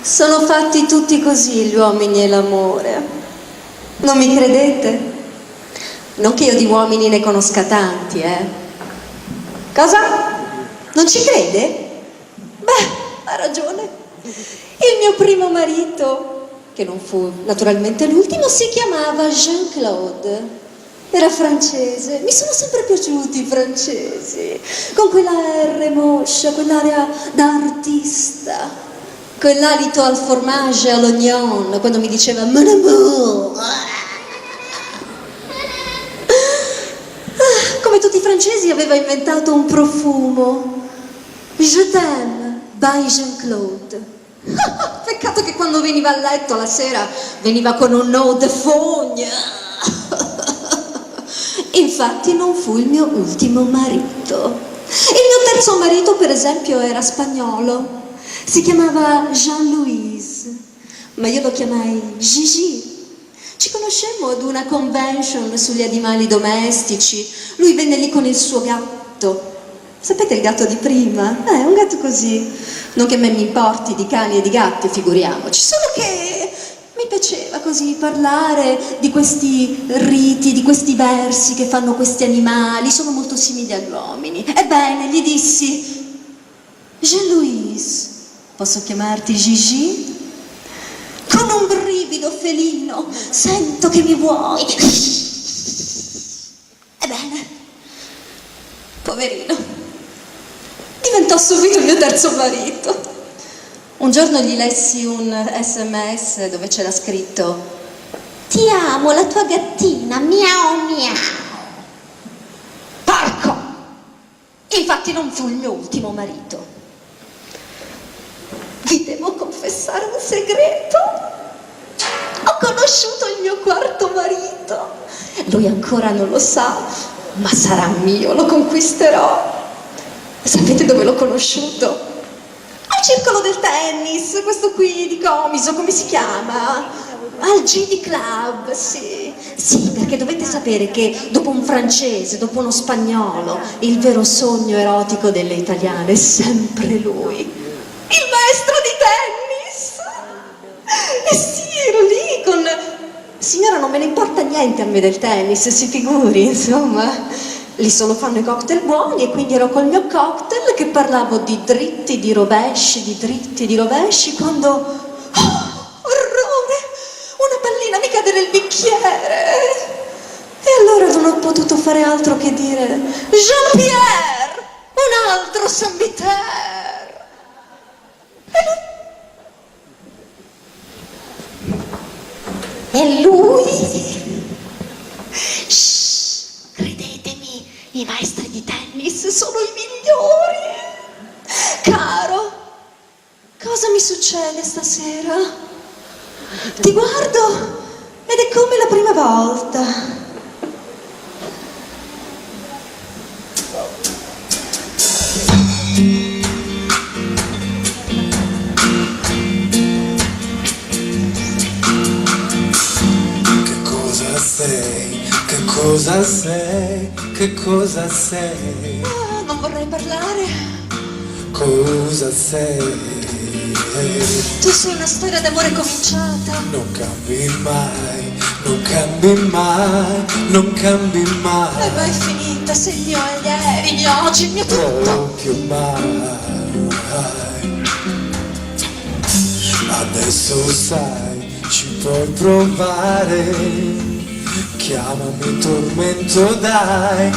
Sono fatti tutti così gli uomini e l'amore. Non mi credete? Non che io di uomini ne conosca tanti, Cosa? Non ci crede? Beh, ha ragione. Il mio primo marito, che non fu naturalmente l'ultimo, si chiamava Jean-Claude. Era francese. Mi sono sempre piaciuti i francesi, con quella R moscia, quell'area da artista, quell'alito al formaggio e all'oignon, quando mi diceva mon amour. Come tutti i francesi aveva inventato un profumo. Je t'aime by Jean-Claude. Peccato che quando veniva a letto la sera veniva con un eau de fogne. Infatti non fu il mio ultimo marito. Il mio terzo marito, per esempio, era spagnolo. Si chiamava Jean-Louis, ma io lo chiamai Gigi. Ci conoscemmo ad una convention sugli animali domestici. Lui venne lì con il suo gatto. Sapete il gatto di prima? Un gatto così. Non che a me mi importi di cani e di gatti, figuriamoci. Solo che mi piaceva così parlare di questi riti, di questi versi che fanno questi animali. Sono molto simili agli uomini. Ebbene, gli dissi: Jean-Louis, posso chiamarti Gigi? Con un brivido felino, sento che mi vuoi. Ebbene, poverino, diventò subito il mio terzo marito. Un giorno gli lessi un SMS dove c'era scritto: ti amo, la tua gattina, miau miau. Porco! Infatti non fu il mio ultimo marito. Vi devo confessare un segreto. Ho conosciuto il mio quarto marito. Lui ancora non lo sa, ma sarà mio, lo conquisterò. Sapete dove l'ho conosciuto? Al circolo del tennis, questo qui di Comiso, come si chiama? Al GD Club, sì. Sì, perché dovete sapere che dopo un francese, dopo uno spagnolo, il vero sogno erotico delle italiane è sempre lui. Il maestro di tennis! E sì, ero lì con... Signora, non me ne importa niente a me del tennis, si figuri, insomma. Lì solo fanno i cocktail buoni e quindi ero col mio cocktail che parlavo di dritti, di rovesci, di dritti, di rovesci, quando... Oh, orrore! Una pallina mi cade nel bicchiere! E allora non ho potuto fare altro che dire: Jean-Pierre! Un altro Saint-Vitère! E lui? Shh, credetemi, i maestri di tennis sono i migliori. Caro, cosa mi succede stasera? Ti guardo ed è come la prima volta. Sei sei, che cosa sei, che cosa sei, Ah, non vorrei parlare. cosa sei. Tu sei una storia d'amore cominciata. Non cambi mai, non cambi mai, non cambi E mai, poi è finita, sei il mio ieri, il mio oggi, il mio tutto. proprio mai. Adesso sai, ci puoi provare, chiamami tormento dai,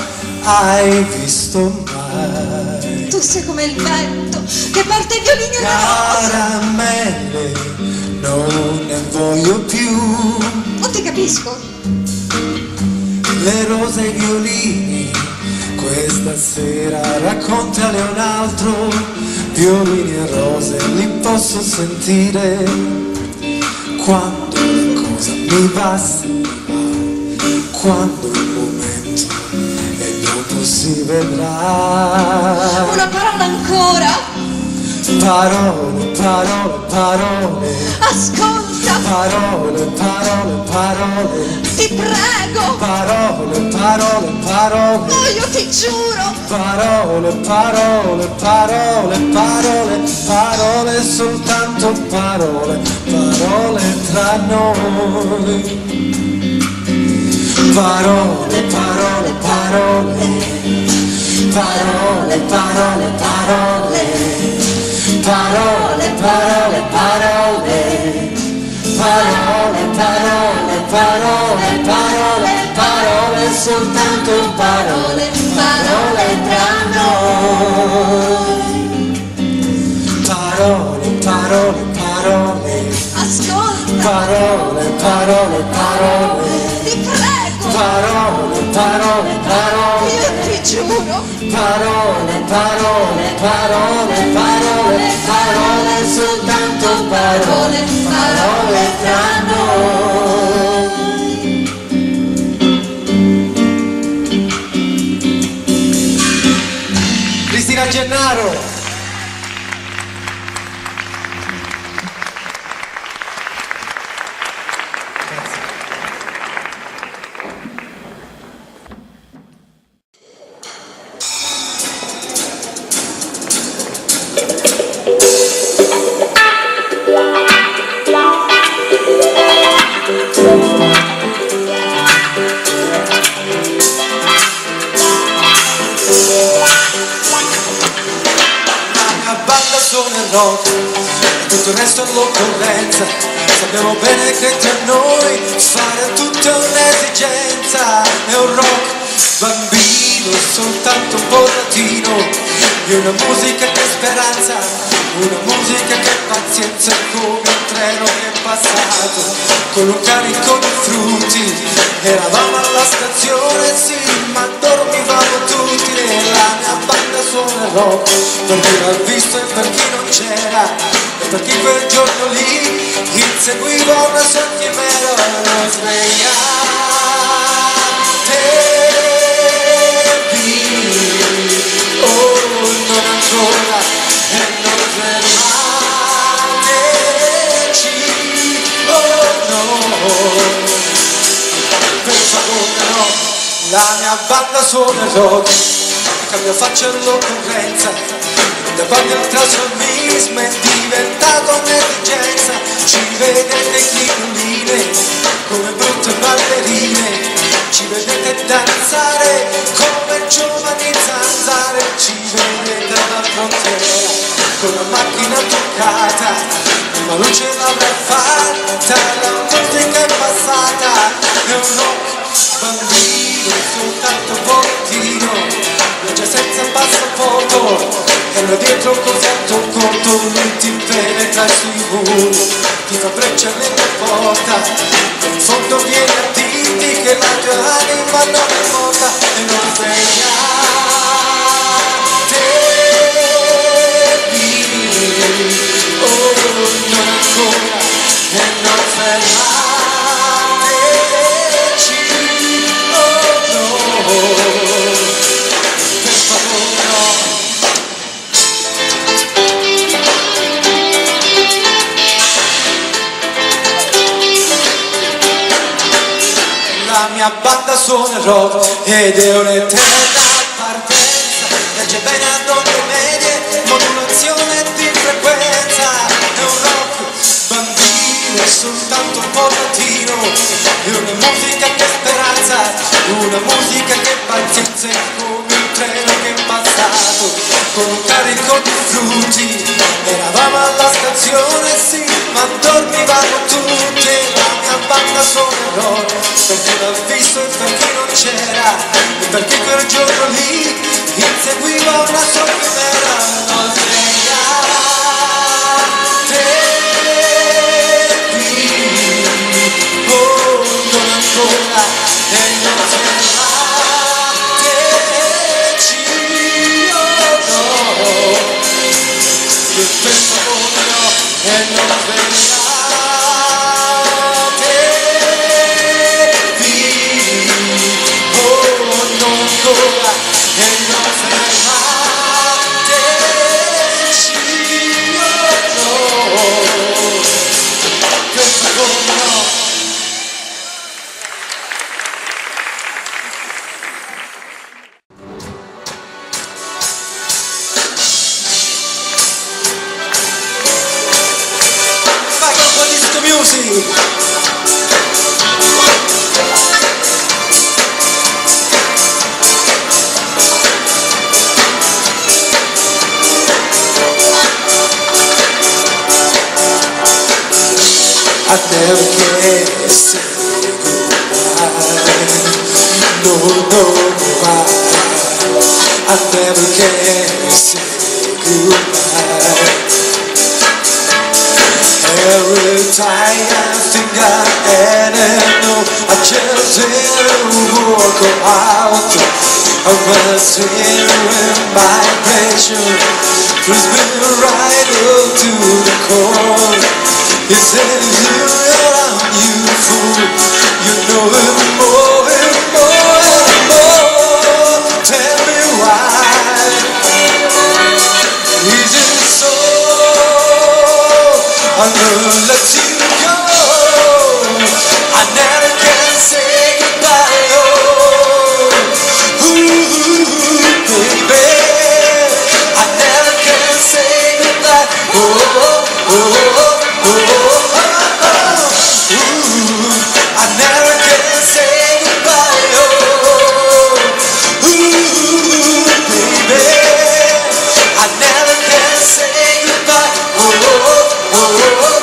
hai visto mai? Tu sei come il vento che parte i violini e la rosa. Caramelle, non ne voglio più, Non ti capisco. le rose e i violini, questa sera raccontale un altro, violini e rose li posso sentire, quando la cosa mi va se mi va, quando è il momento e dopo si vedrà. Una parola ancora. Parole, parole, parole, Ascolta, parole, parole, parole, ti prego. parole, parole, parole, Oh, io ti giuro. parole, parole, parole, parole, parole, soltanto parole, parole tra noi. Parole, parole, parole, parole, parole, parole. Parole, parole, parole, parole, parole, parole, parole, parole, soltanto parole, parole tra noi. Parole, parole, parole, Ascolta, parole, parole, parole, ti prego. parole, parole, parole. Io ti giuro. Parole, parole, parole, parole, parole, soltanto parole, parole tra noi. Cristina Gennaro. Tutto il resto è l'occorrenza. Sappiamo bene che tra noi fare tutto è un'esigenza. È un rock bambino, soltanto un po' latino, e una musica che è speranza, una musica che è pazienza, come un treno che è passato con un carico di frutti. Eravamo alla stazione, sì, ma dormivamo tutti, e la mia banda suona rock per chi l'ha visto e per chi non c'era, e per chi quel giorno lì inseguiva una sua chimera. Non svegliatevi, oh, non ancora, e non fermateci, oh no, per favore no. La mia banda suona rock, cambia faccia all'occorrenza, da quando il trasformismo è diventato un'esigenza. Ci vedete crinoline come brutte ballerine, ci vedete danzare come giovani zanzare, ci vedete alla frontiera con la macchina toccata, ma luce l'avrà fatta, la musica è passata. È un rock bambino, soltanto pochettino, già senza passaporto, e là dietro cos'altro conto, lui ti penetra sui muri, ti fa breccia nella porta, e in fondo viene a dirti che la tua anima non è morta. E non sveglia mia banda suonerò ed è un'eterna partenza, legge bene ad onde medie, modulazione di frequenza, è un rock bambino, è soltanto un po' latino, è una musica che è speranza, una musica che pazienza, è come un treno che è passato con un carico di frutti, eravamo alla stazione sì, ma dormivamo tutti, la mia banda suonerò per chi l'ha visto e per chi non c'era, e per chi quel giorno lì inseguiva una sua chimera. Non svegliatevi, oh non ancora, e non svegliateci, oh no, che per favore no, e non svegliatevi. I never can say goodbye, no, why. I never can say goodbye. Every time I think I had no, I just walk out of my steering vibration. Please be right up to the core. He says you're around, you fool. You know it more and more and more. Tell me why. Is it so? I'm gonna let you go. I never can say goodbye. Oh, ooh, baby, I never can say goodbye. Oh, oh, oh. I never can say goodbye, oh, ooh, baby, I never can say goodbye, oh, oh, oh, oh,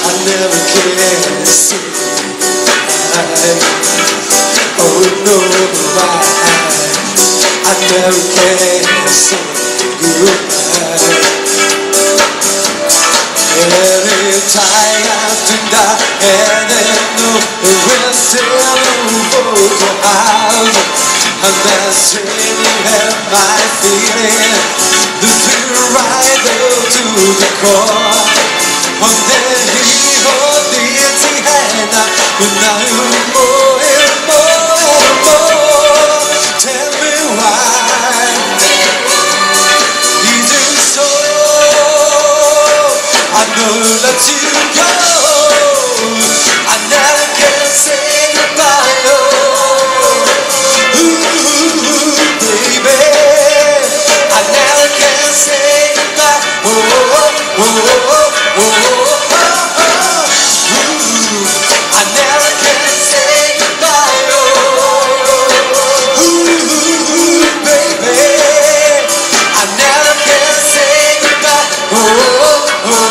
I never can say goodbye, oh no, I never can say goodbye. Every time I think that and I know it will still move out, and that's when you have my feeling, the fear right up to the core. On the hill of the empty hand, but now you're more and more and more. Tell me why. Is it so? I'm gonna let you go. I never can say goodbye, oh, ooh, baby, I never can say goodbye, oh, oh, oh, oh, oh, ooh, I never can say goodbye, oh, ooh, baby, I never can say goodbye, oh, oh, oh.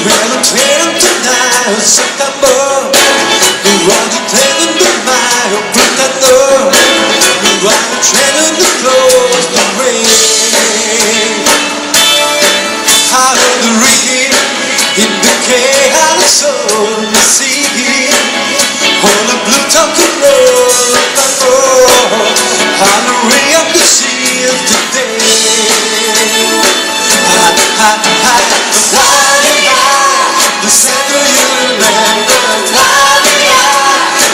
30 gennaio, settembre, guardi il treno di maio, puttano, guardi il treno di close the rain. Out of the ring, in the chaos of the sea, on the blue top of roll, on the ring of the sea of today. The center you remember,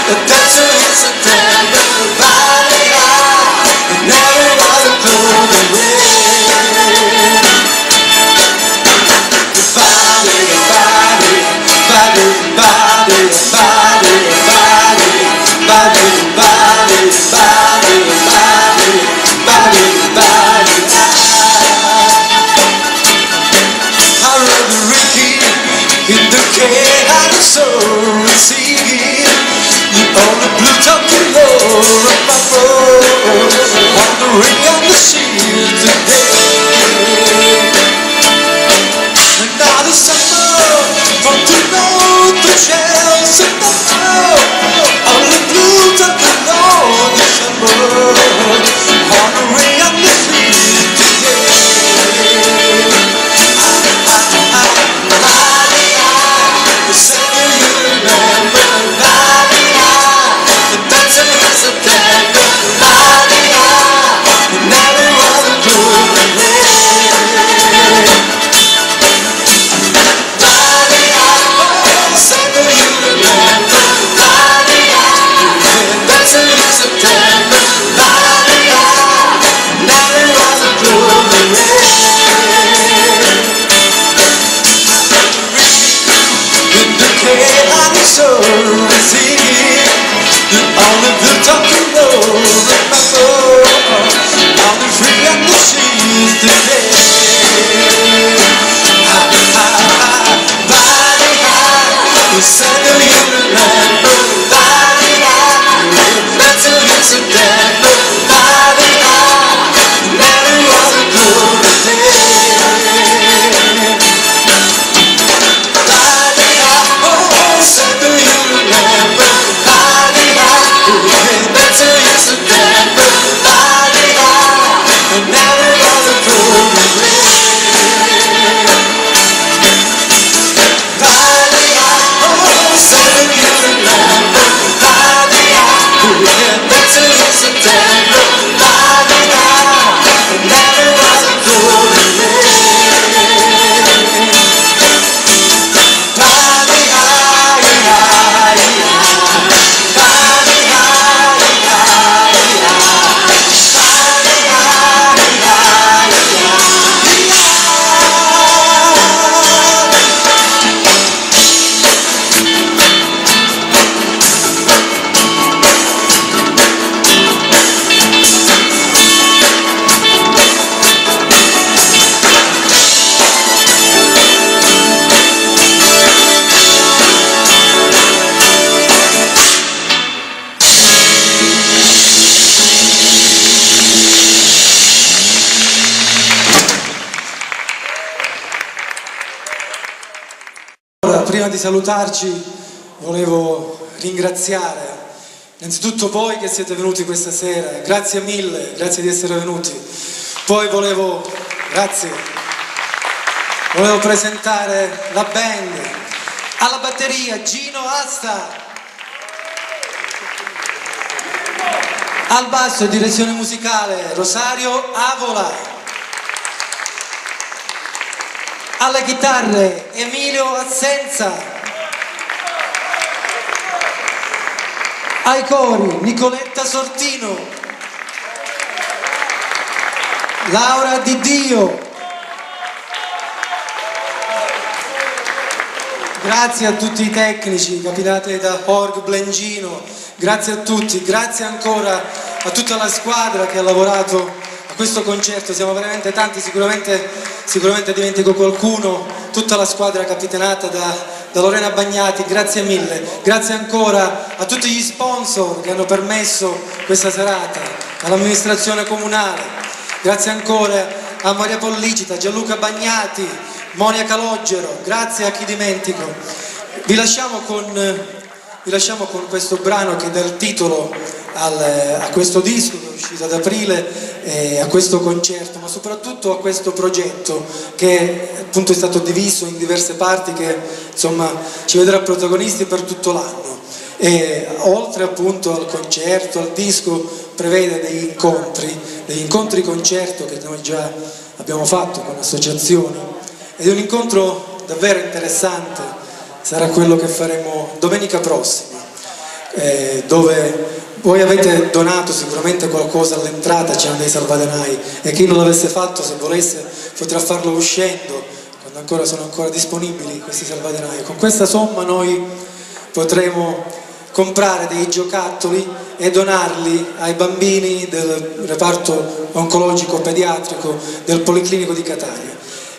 the dancer in September, it never was a golden rain. In the chaos so receiving, you own the blue top below of my road, on the ring of the shield today. Another summer from Toulon to Chelsea, on the blue top below the summer, on the ring of the shield today. The second you remember, the dancing in September, it never was a golden rain. The second you remember, the dancing in September, it never was a golden rain. So singing, you only built up the road, on the free and the seas today. The second you remember, that's a September, never was a golden day. Prima di salutarci volevo ringraziare innanzitutto voi che siete venuti questa sera, grazie mille, grazie di essere venuti. Poi volevo presentare la band, alla batteria Gino Asta, al basso e direzione musicale Rosario Avola, alle chitarre Emilio Assenza, ai cori Nicoletta Sortino, Laura Di Dio. Grazie a tutti i tecnici capitati da Org Blengino, grazie a tutti, grazie ancora a tutta la squadra che ha lavorato a questo concerto. Siamo veramente tanti, sicuramente dimentico qualcuno, tutta la squadra capitanata da Lorena Bagnati, grazie mille. Grazie ancora a tutti gli sponsor che hanno permesso questa serata, all'amministrazione comunale, grazie ancora a Maria Pollicita, Gianluca Bagnati, Monia Calogero, grazie a chi dimentico. Vi lasciamo con questo brano che dà il titolo a questo disco che è uscito ad aprile, a questo concerto, ma soprattutto a questo progetto che appunto è stato diviso in diverse parti, che insomma ci vedrà protagonisti per tutto l'anno. E oltre appunto al concerto, al disco, prevede degli incontri concerto che noi già abbiamo fatto con associazioni, ed è un incontro davvero interessante. Sarà quello che faremo domenica prossima, dove voi avete donato sicuramente qualcosa all'entrata, c'erano dei salvadanai, e chi non l'avesse fatto, se volesse, potrà farlo uscendo, quando sono ancora disponibili questi salvadanai. Con questa somma noi potremo comprare dei giocattoli e donarli ai bambini del reparto oncologico pediatrico del Policlinico di Catania.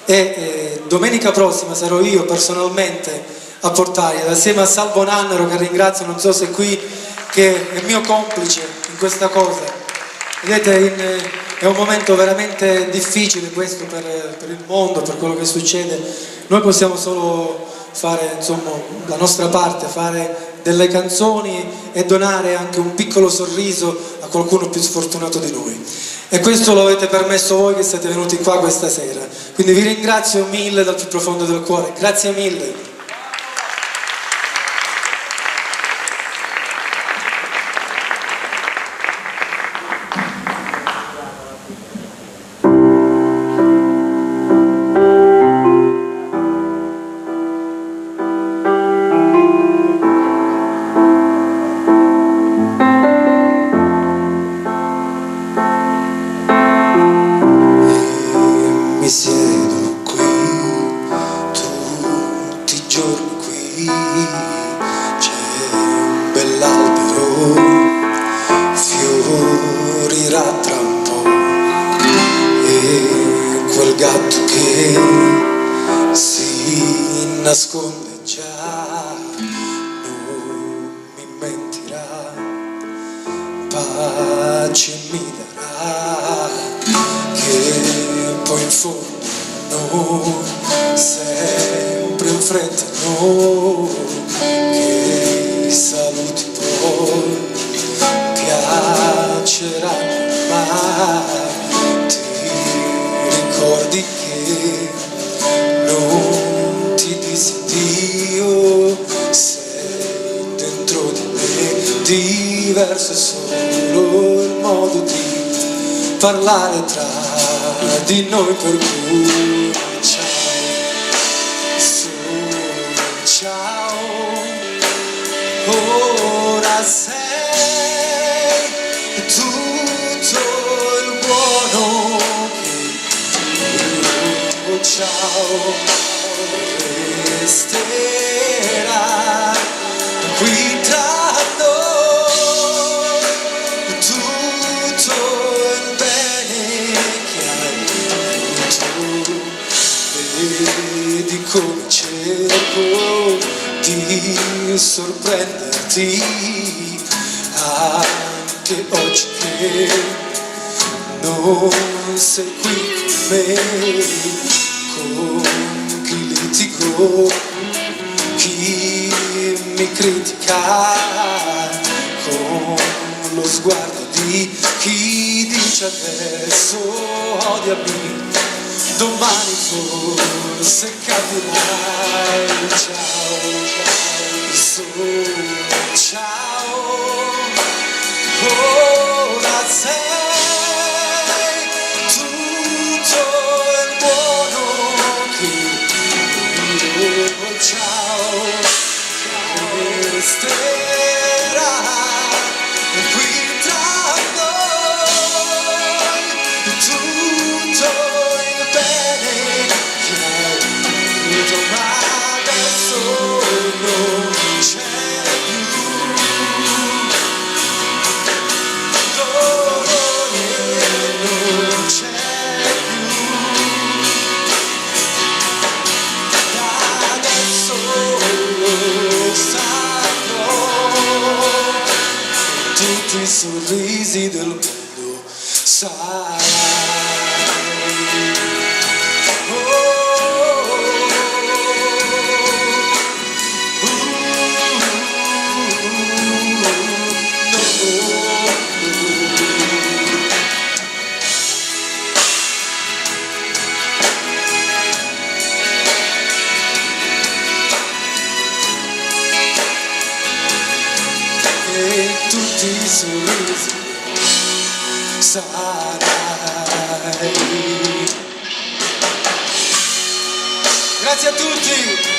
E domenica prossima sarò io personalmente a portarli, assieme a Salvo Nannaro, che ringrazio, non so se è qui, che è mio complice in questa cosa. Vedete, è un momento veramente difficile questo per il mondo, per quello che succede. Noi possiamo solo fare, insomma, la nostra parte, fare delle canzoni e donare anche un piccolo sorriso a qualcuno più sfortunato di noi. E questo lo avete permesso voi che siete venuti qua questa sera. Quindi vi ringrazio mille dal più profondo del cuore. Grazie mille. Mi siedo qui tutti i giorni qui, c'è un bell'albero, fiorirà tra un po', e quel gatto che si nasconde già non mi mentirà, pace mi darà, che poi in fondo noi, sempre in fretta noi, che i saluti poi piaceranno, ma ti ricordi che non ti dissi Dio, sei dentro di me, diverso è solo il modo di parlare tra di noi, per cui ciao, solo ciao, ora sei tutto il buono che ciao resterà qui tra noi, tutto il bene che hai tu, vedi come cerco di sorprenderti anche oggi che non sei qui con me, con chi litigo, chi mi critica, con lo sguardo di chi dice adesso odiami, domani forse capirai. Ciao, solo ciao, ora sei tutto il buono che ciao resterà qui tra noi, tutto il bene che hai avuto, ma adesso non c'è più dolore, non c'è adesso lo saprò, tutti i sorrisi del mondo sarai. Oh, tutti i sorrisi sarai. Grazie a tutti.